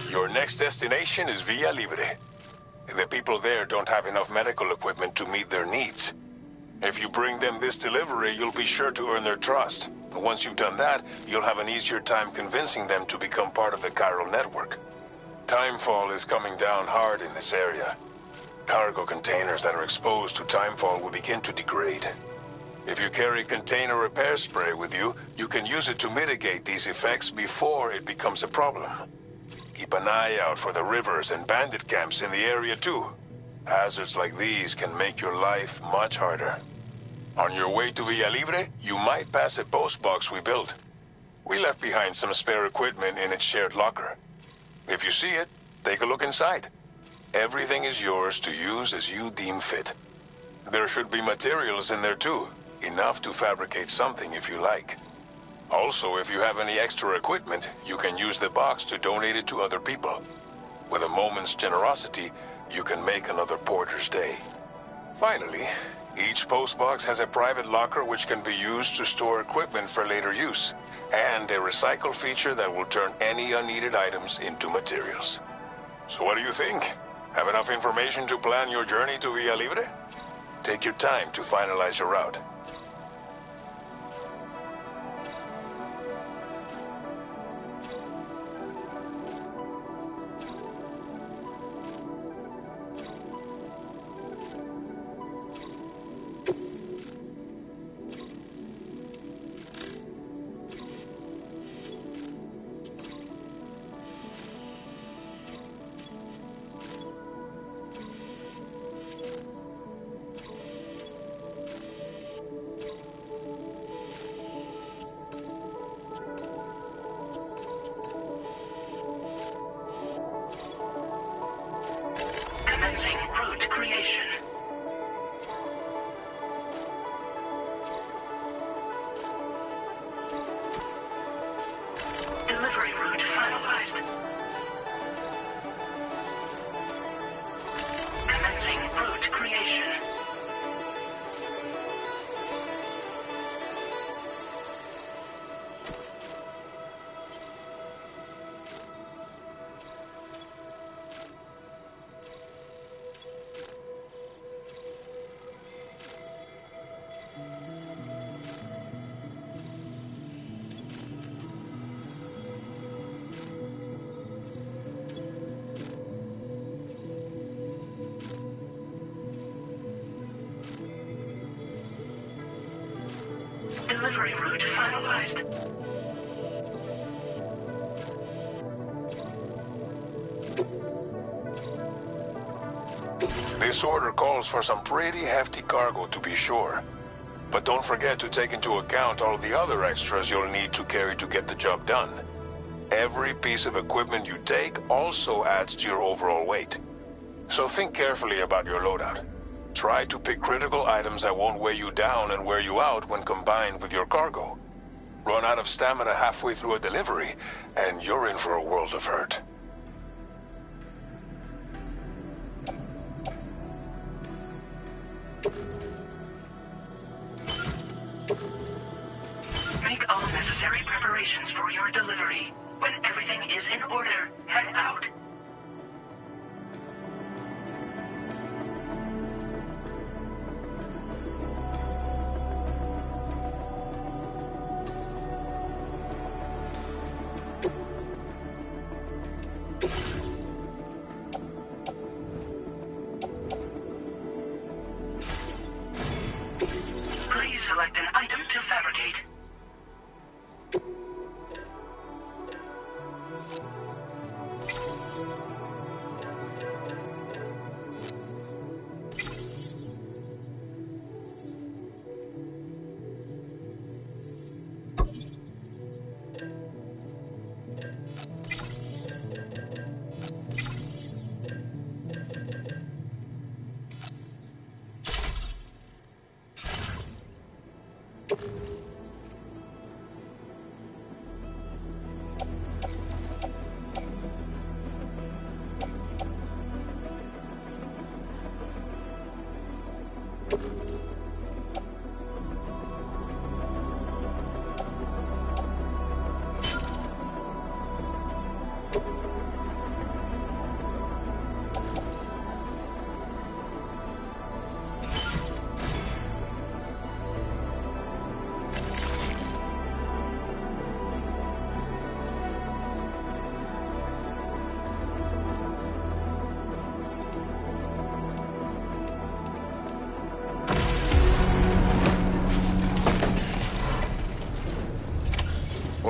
G: Your next destination is Villa Libre. The people there don't have enough medical equipment to meet their needs. If you bring them this delivery, you'll be sure to earn their trust. Once you've done that, you'll have an easier time convincing them to become part of the chiral network. Timefall is coming down hard in this area. Cargo containers that are exposed to timefall will begin to degrade. If you carry container repair spray with you, you can use it to mitigate these effects before it becomes a problem. Keep an eye out for the rivers and bandit camps in the area too. Hazards like these can make your life much harder. On your way to Villa Libre, you might pass a post box we built. We left behind some spare equipment in its shared locker. If you see it, take a look inside. Everything is yours to use as you deem fit. There should be materials in there too, enough to fabricate something if you like. Also, if you have any extra equipment, you can use the box to donate it to other people. With a moment's generosity, you can make another porter's day. Finally, each postbox has a private locker which can be used to store equipment for later use, and a recycle feature that will turn any unneeded items into materials. So what do you think? Have enough information to plan your journey to Villa Libre? Take your time to finalize your route.
E: Commencing route creation. Delivery route finalized. Commencing route creation. Delivery route finalized.
G: This order calls for some pretty hefty cargo to be sure. But don't forget to take into account all the other extras you'll need to carry to get the job done. Every piece of equipment you take also adds to your overall weight. So think carefully about your loadout. Try to pick critical items that won't weigh you down and wear you out when combined with your cargo. Run out of stamina halfway through a delivery, and you're in for a world of hurt.
E: Make all necessary preparations for your delivery. When everything is in order, head out. Please select an item to fabricate.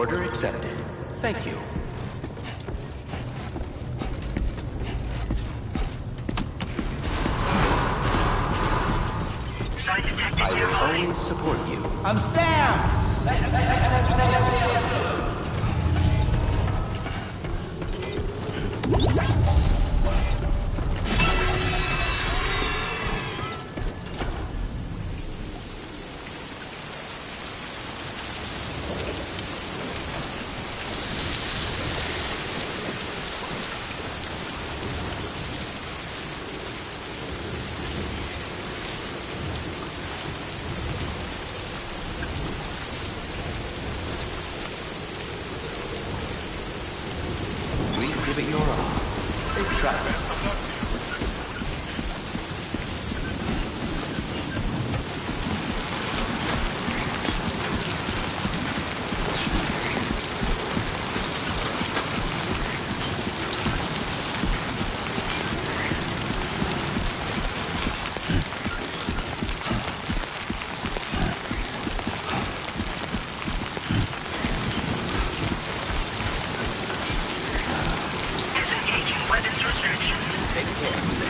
F: Order accepted. Thank you.
E: Site detected
F: I will
E: nearby.
F: always support you.
D: I'm Sam!
F: Please give it your all. Safe travels.
E: Disengaging weapons restrictions.
F: Take care.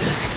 C: this.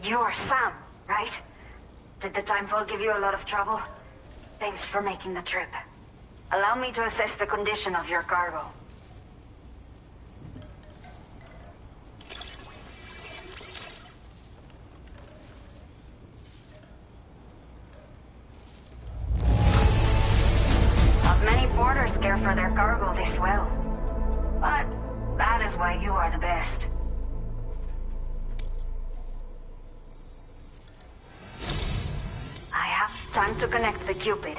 H: You're Sam, right? Did the timefall give you a lot of trouble? Thanks for making the trip. Allow me to assess the condition of your cargo. Not many boarders care for their cargo this well. But that is why you are the best. I have time to connect the Cupid.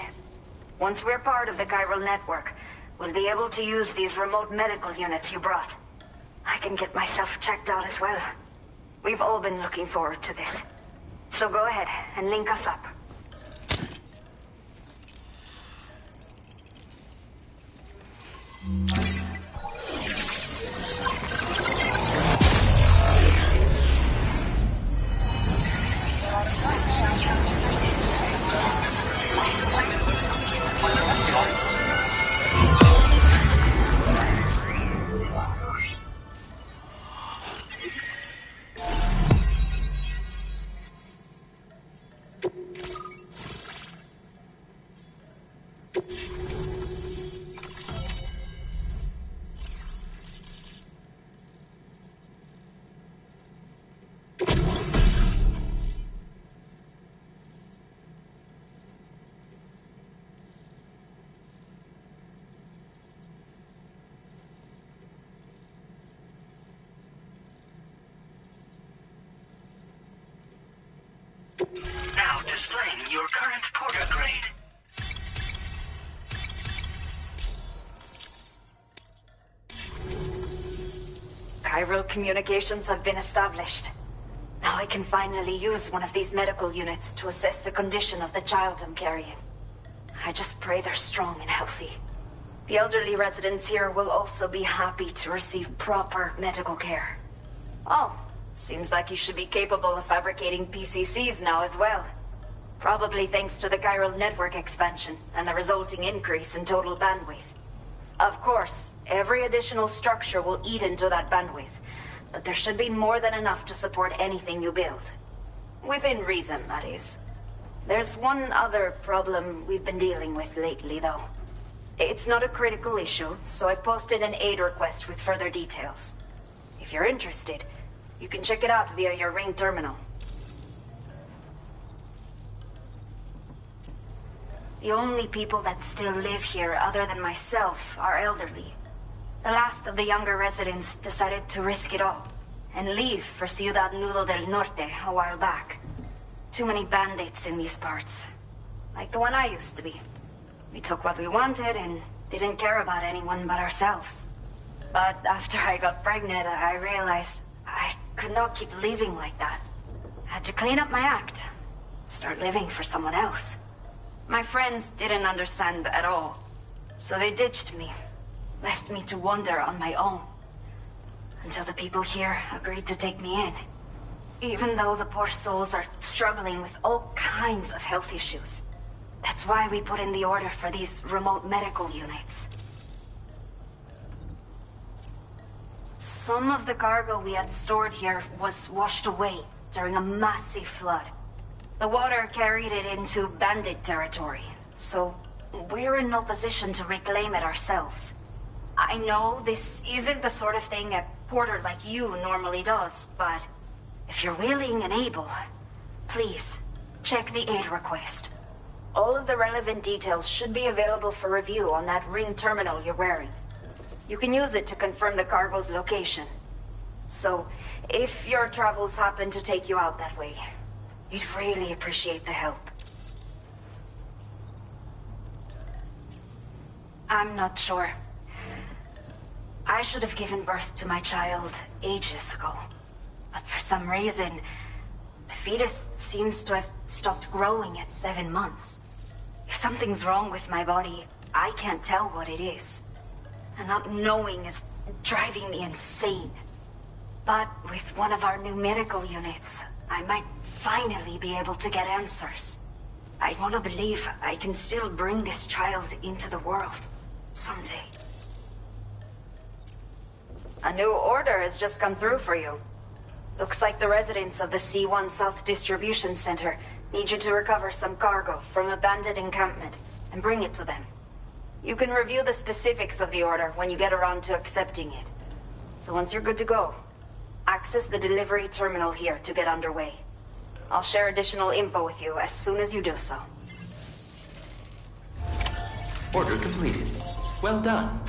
H: Once we're part of the chiral network, we'll be able to use these remote medical units you brought. I can get myself checked out as well. We've all been looking forward to this. So go ahead and link us up.
E: Now displaying your current porter grade.
H: Chiral communications have been established. Now I can finally use one of these medical units to assess the condition of the child I'm carrying. I just pray they're strong and healthy. The elderly residents here will also be happy to receive proper medical care. Oh, seems like you should be capable of fabricating PCCs now as well. Probably thanks to the chiral network expansion and the resulting increase in total bandwidth. Of course, every additional structure will eat into that bandwidth, but there should be more than enough to support anything you build. Within reason, that is. There's one other problem we've been dealing with lately, though. It's not a critical issue, so I've posted an aid request with further details. If you're interested, you can check it out via your ring terminal. The only people that still live here other than myself are elderly. The last of the younger residents decided to risk it all and leave for Ciudad Nudo del Norte a while back. Too many bandits in these parts. Like the one I used to be. We took what we wanted and didn't care about anyone but ourselves. But after I got pregnant, I realized I could not keep living like that. I had to clean up my act. Start living for someone else. My friends didn't understand at all. So they ditched me. Left me to wander on my own. Until the people here agreed to take me in. Even though the poor souls are struggling with all kinds of health issues. That's why we put in the order for these remote medical units. Some of the cargo we had stored here was washed away during a massive flood. The water carried it into bandit territory, so we're in no position to reclaim it ourselves. I know this isn't the sort of thing a porter like you normally does, but if you're willing and able, please, check the aid request. All of the relevant details should be available for review on that ring terminal you're wearing. You can use it to confirm the cargo's location. So, if your travels happen to take you out that way, we'd really appreciate the help. I'm not sure. I should have given birth to my child ages ago. But for some reason, the fetus seems to have stopped growing at 7 months. If something's wrong with my body, I can't tell what it is. And not knowing is driving me insane. But with one of our new medical units, I might finally be able to get answers. I want to believe I can still bring this child into the world someday. A new order has just come through for you. Looks like the residents of the C1 South Distribution Center Need you to recover some cargo from a bandit encampment and bring it to them. You can review the specifics of the order when you get around to accepting it. So once you're good to go, access the delivery terminal here to get underway. I'll share additional info with you as soon as you do so.
F: Order completed. Well done.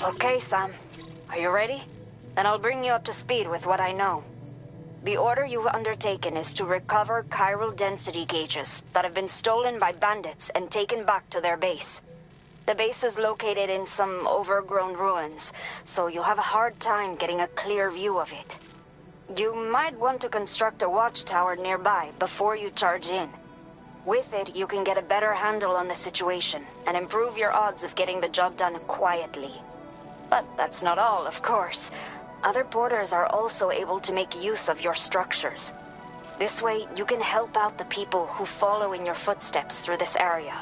H: Okay, Sam. Are you ready? Then I'll bring you up to speed with what I know. The order you've undertaken is to recover chiral density gauges that have been stolen by bandits and taken back to their base. The base is located in some overgrown ruins, so you'll have a hard time getting a clear view of it. You might want to construct a watchtower nearby before you charge in. With it, you can get a better handle on the situation and improve your odds of getting the job done quietly. But that's not all, of course. Other porters are also able to make use of your structures. This way, you can help out the people who follow in your footsteps through this area.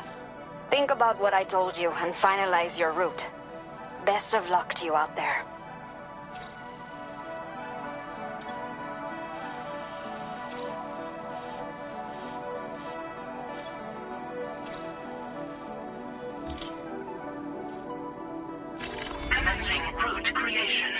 H: Think about what I told you and finalize your route. Best of luck to you out there.
E: Commencing route creation.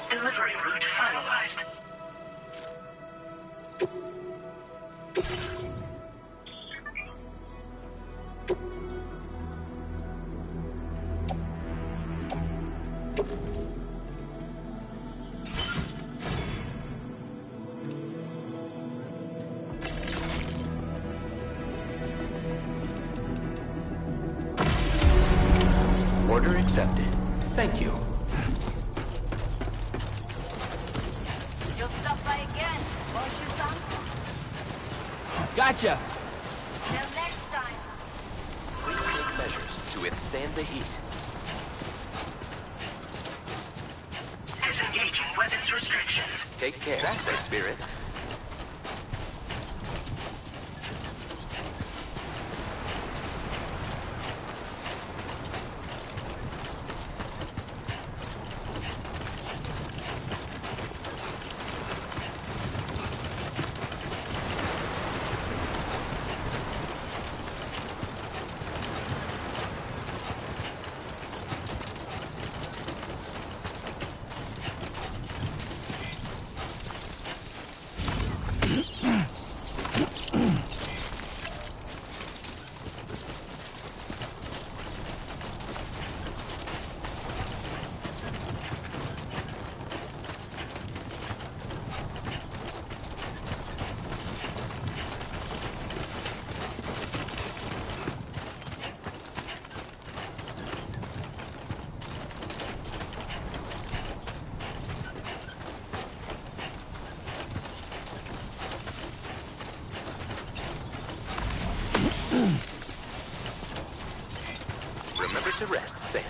E: Delivery route finalized.
F: Order accepted. Thank you.
H: You'll stop by again, won't you, Sam?
C: Gotcha!
H: Till next time.
F: Please take measures to withstand the heat.
E: Disengaging weapons restrictions.
F: Take care. That's the spirit. to rest, Sam.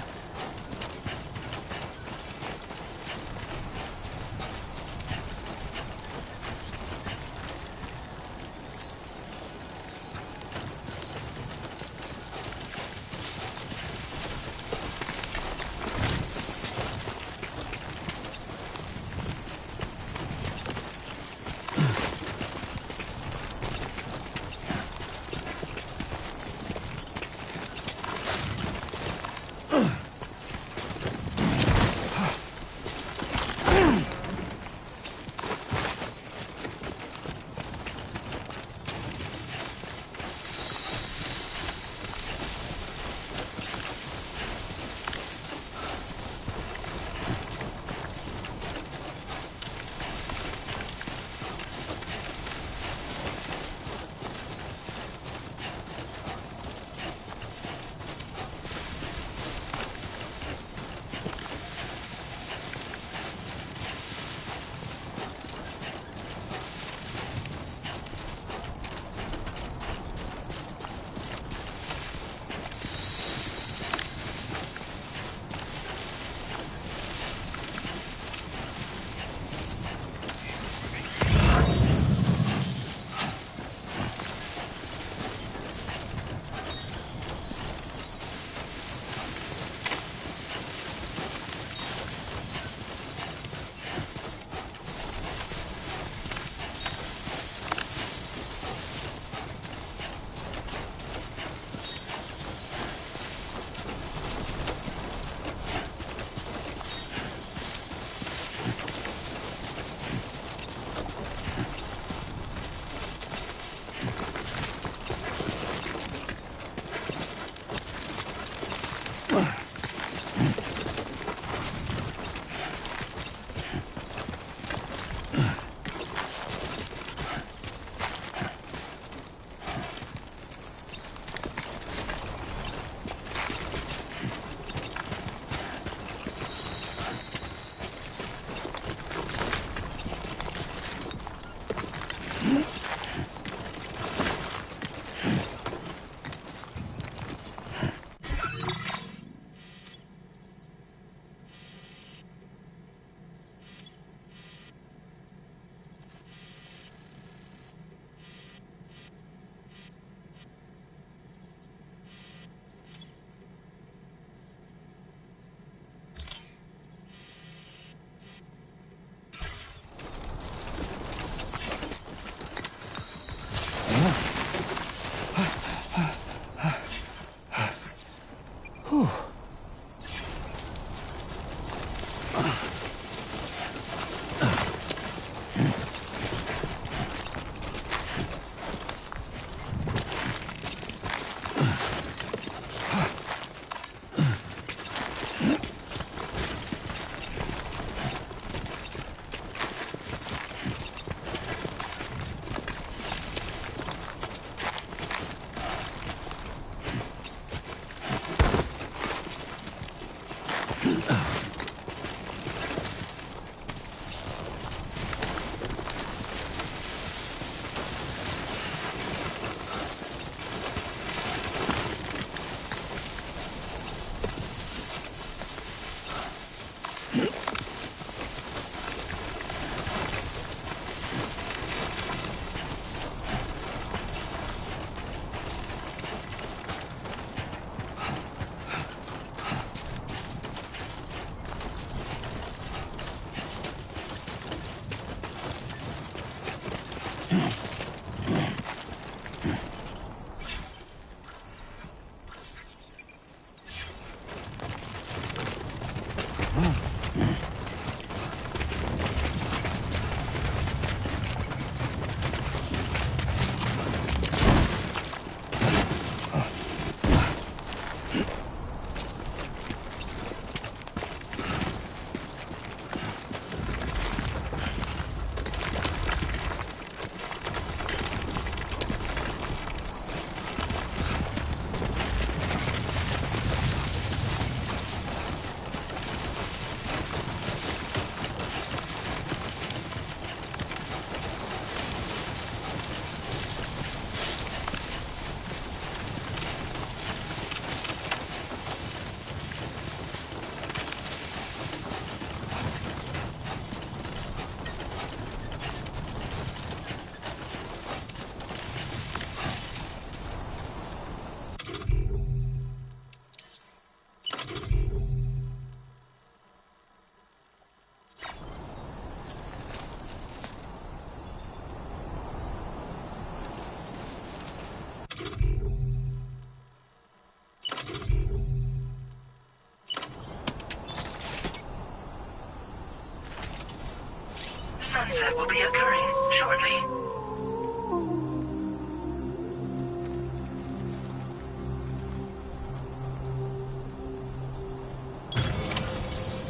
E: That will be occurring shortly.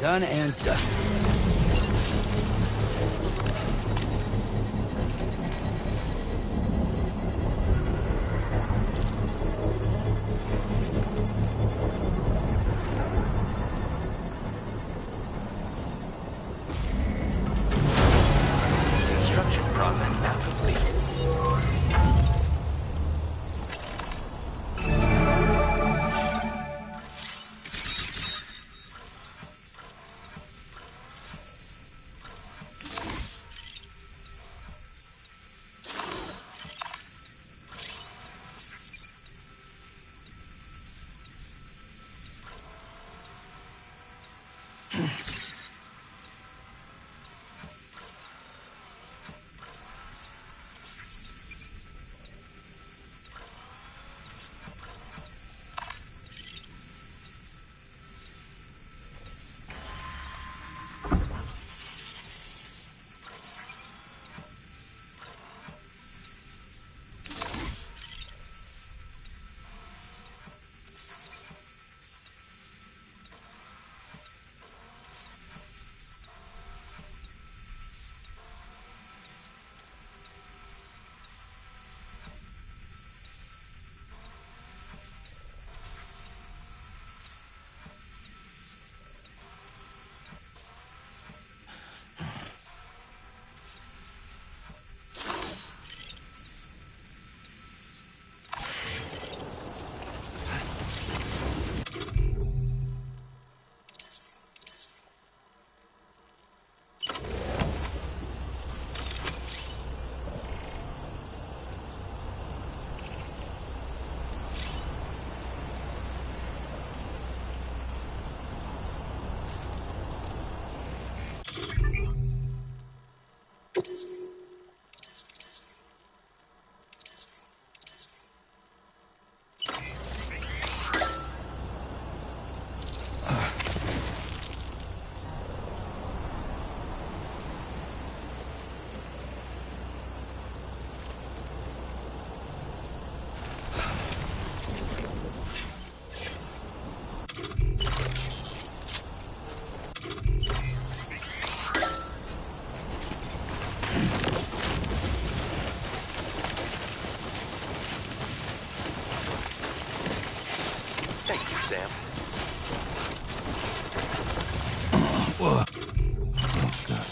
C: Done and done.
F: Construction process now complete. Thank you, Sam.
C: Whoa. Oh, God.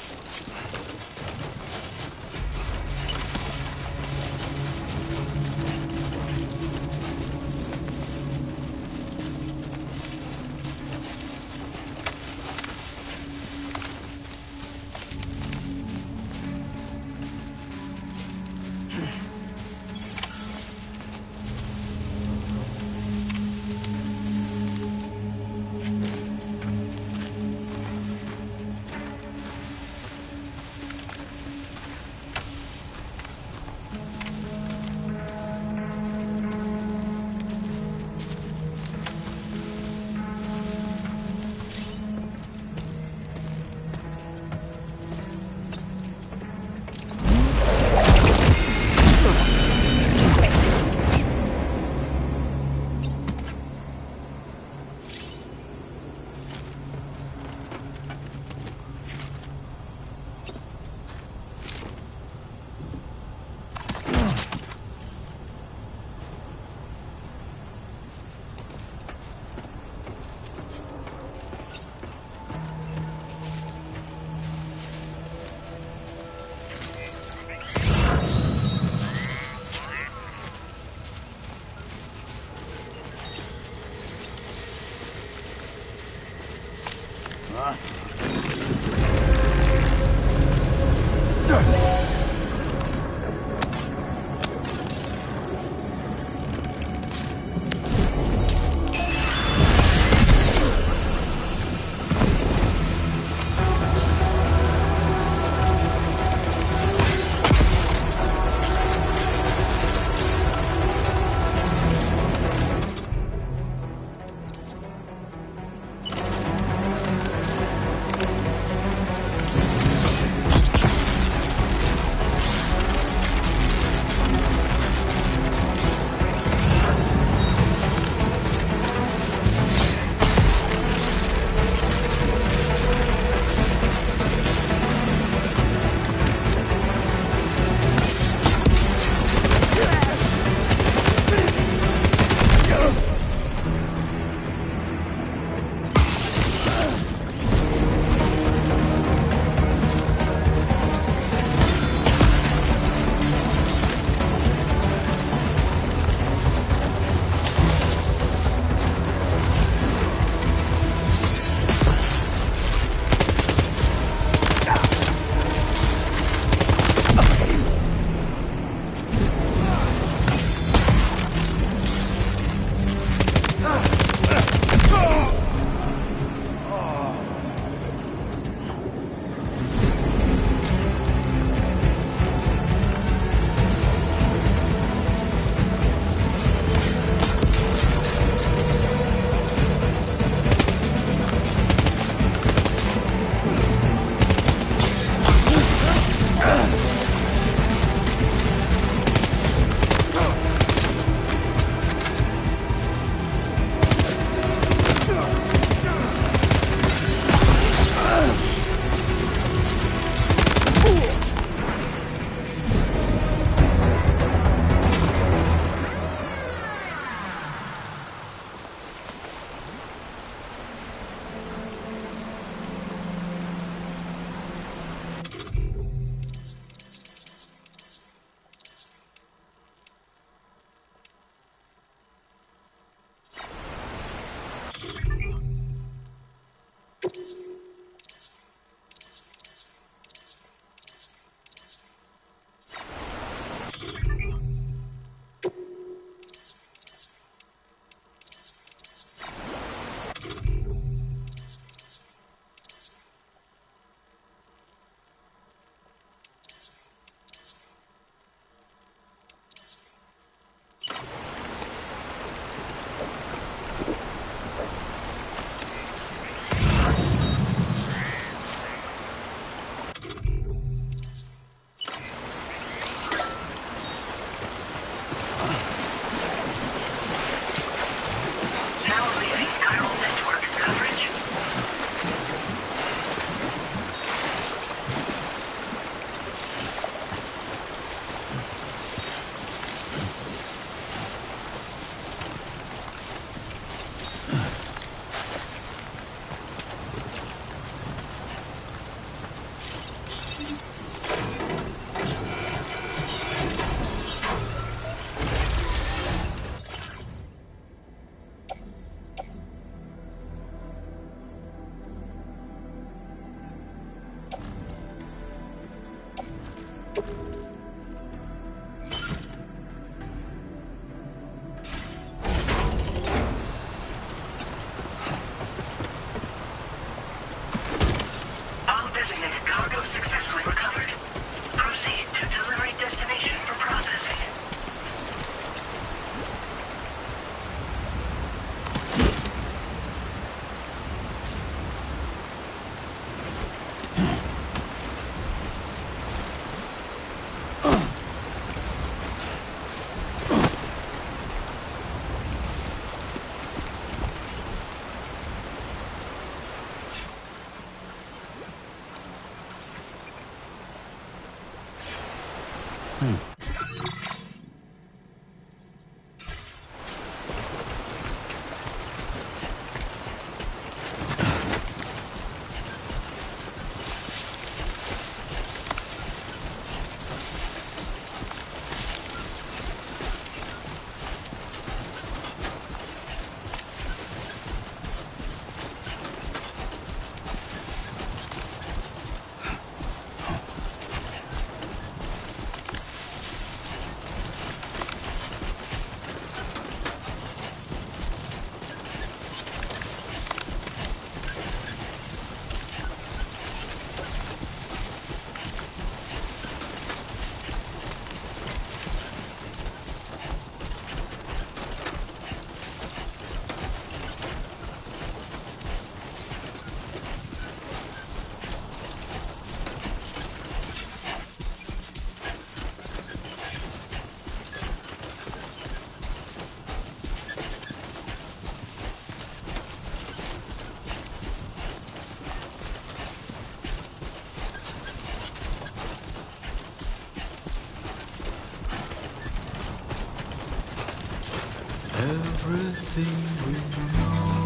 B: Everything we know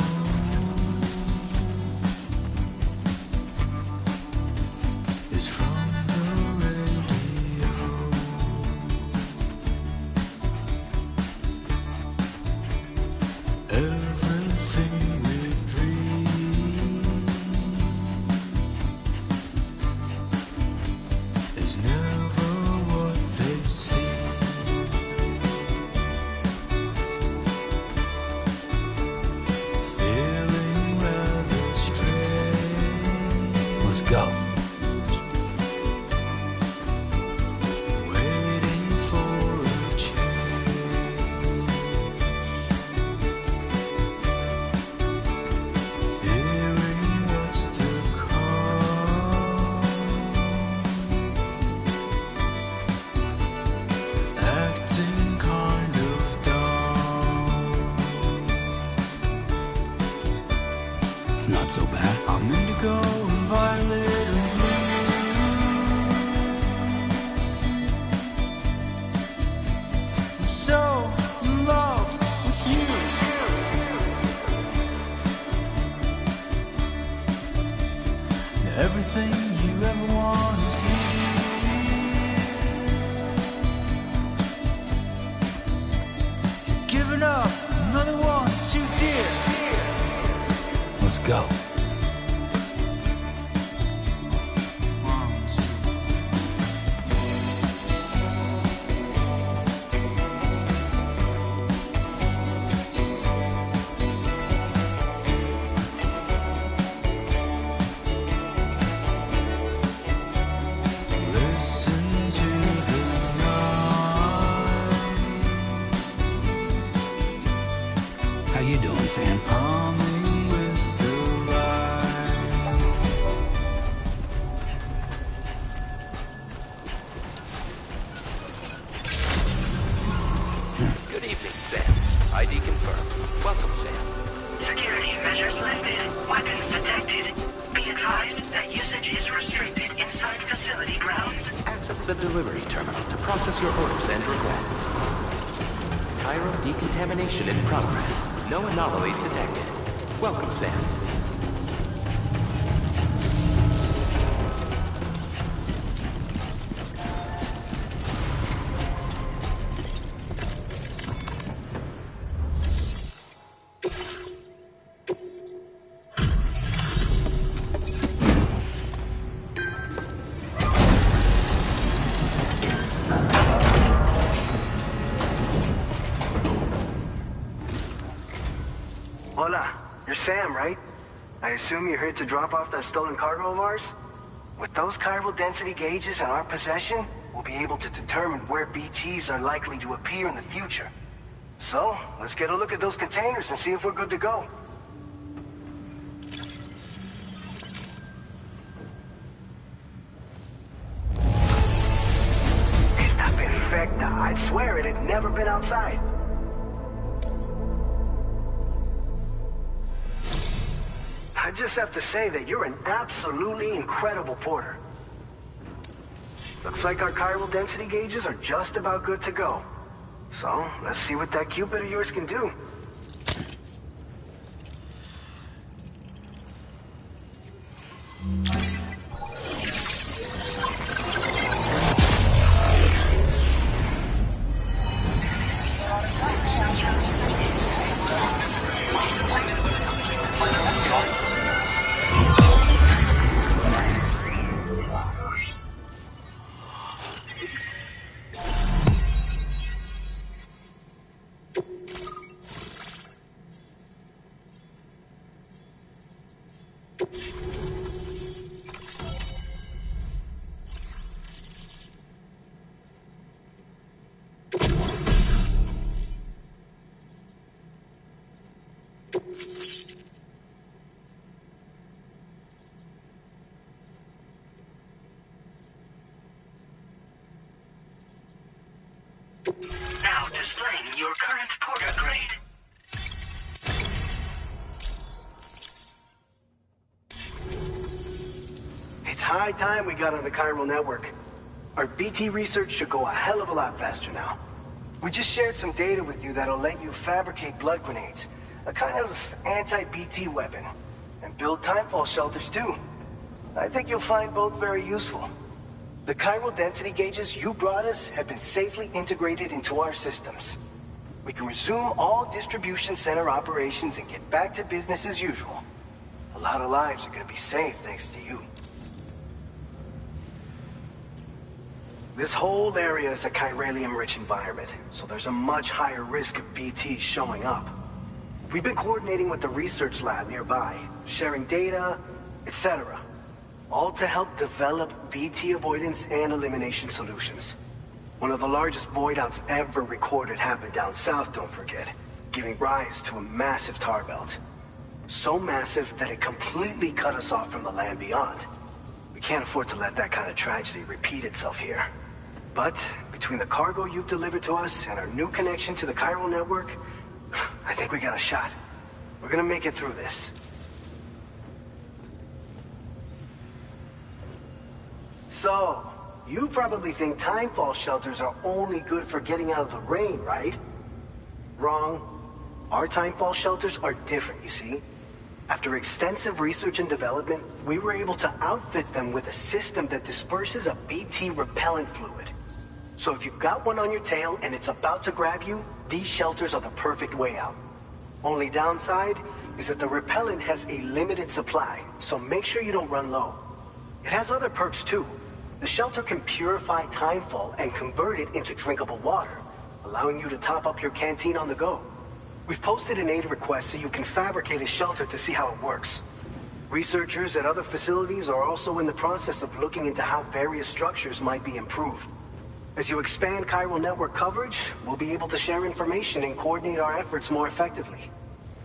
B: is from the radio. Everything we dream is never what they seem.
C: go.
B: Waiting for a change, fearing what's to come, acting kind of dumb.
C: It's not so bad.
B: I'm indigo and violet and blue. I'm so in love with you. Everything you ever want is here. You're giving up another one too dear.
C: Let's go.
B: Listen to the night,
C: How you doing, Sam?
B: humming with delight.
F: Good evening, Sam. ID confirmed. Welcome, Sam.
E: Security measures lifted. Weapons detected. Be advised that usage is restricted inside facility grounds.
F: Access the delivery terminal to process your orders and requests. Cairo decontamination in progress. No anomalies detected. Welcome, Sam.
I: Hola, you're Sam, right? I assume you're here to drop off that stolen cargo of ours? With those chiral density gauges in our possession, we'll be able to determine where BTs are likely to appear in the future. So, let's get a look at those containers and see if we're good to go. Esta perfecta. I'd swear it had never been outside. I just have to say that you're an absolutely incredible porter. Looks like our chiral density gauges are just about good to go. So, let's see what that Cupid of yours can do.
E: Now displaying your current porter grade.
I: It's high time we got on the chiral network. Our BT research should go a hell of a lot faster now. We just shared some data with you that'll let you fabricate blood grenades, a kind of anti-BT weapon, and build timefall shelters too. I think you'll find both very useful. The chiral density gauges you brought us have been safely integrated into our systems. We can resume all distribution center operations and get back to business as usual. A lot of lives are gonna be saved thanks to you. This whole area is a chiralium-rich environment, so there's a much higher risk of BTs showing up. We've been coordinating with the research lab nearby, sharing data, etc. all to help develop BT avoidance and elimination solutions. One of the largest void outs ever recorded happened down south, don't forget, giving rise to a massive tar belt. So massive that it completely cut us off from the land beyond. We can't afford to let that kind of tragedy repeat itself here. But between the cargo you've delivered to us and our new connection to the chiral network, I think we got a shot. We're gonna make it through this. So, you probably think timefall shelters are only good for getting out of the rain, right? Wrong. Our timefall shelters are different, you see. After extensive research and development, we were able to outfit them with a system that disperses a BT repellent fluid. So if you've got one on your tail and it's about to grab you, these shelters are the perfect way out. Only downside is that the repellent has a limited supply, so make sure you don't run low. It has other perks too. The shelter can purify timefall and convert it into drinkable water, allowing you to top up your canteen on the go. We've posted an aid request so you can fabricate a shelter to see how it works. Researchers at other facilities are also in the process of looking into how various structures might be improved. As you expand chiral network coverage, we'll be able to share information and coordinate our efforts more effectively.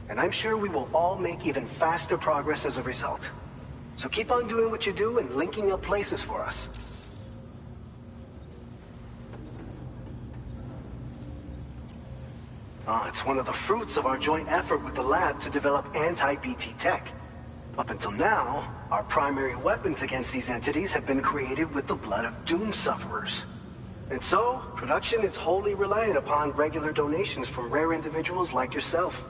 I: And I'm sure we will all make even faster progress as a result. So keep on doing what you do and linking up places for us. It's one of the fruits of our joint effort with the lab to develop anti-BT tech. Up until now, our primary weapons against these entities have been created with the blood of doom sufferers. And so, production is wholly reliant upon regular donations from rare individuals like yourself.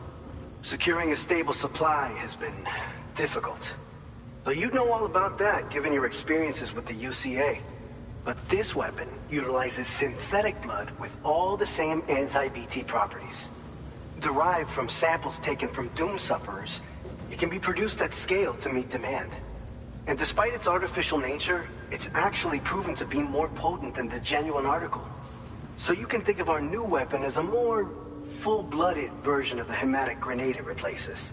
I: Securing a stable supply has been difficult. Though you'd know all about that, given your experiences with the UCA. But this weapon utilizes synthetic blood with all the same anti-BT properties. Derived from samples taken from doom sufferers, it can be produced at scale to meet demand. And despite its artificial nature, it's actually proven to be more potent than the genuine article. So you can think of our new weapon as a more full-blooded version of the hematic grenade it replaces.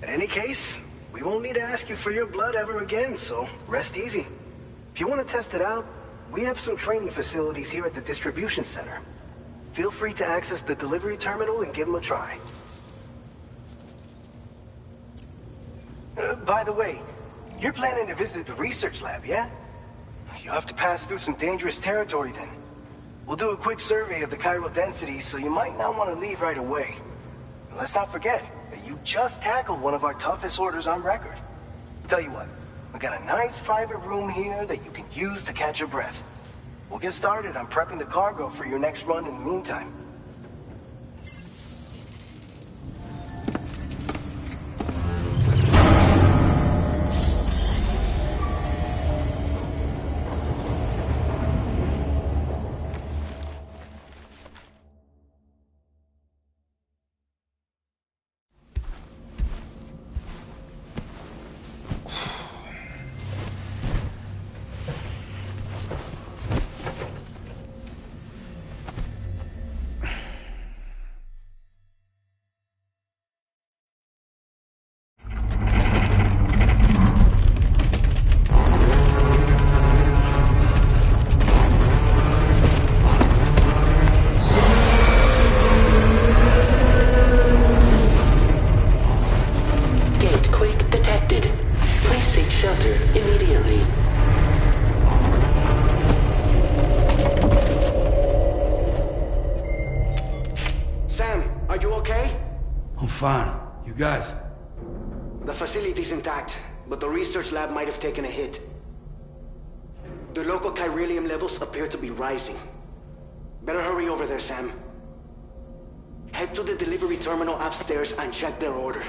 I: In any case, we won't need to ask you for your blood ever again, so rest easy. If you want to test it out, we have some training facilities here at the distribution center. Feel free to access the delivery terminal and give them a try. By the way, you're planning to visit the research lab, yeah? You'll have to pass through some dangerous territory then. We'll do a quick survey of the chiral density, so you might not want to leave right away. And let's not forget that you just tackled one of our toughest orders on record. Tell you what, we got a nice private room here that you can use to catch your breath. We'll get started on prepping the cargo for your next run in the meantime.
C: Fine. You guys?
I: The facility's intact, but the research lab might have taken a hit. The local chiralium levels appear to be rising. Better hurry over there, Sam. Head to the delivery terminal upstairs and check their order.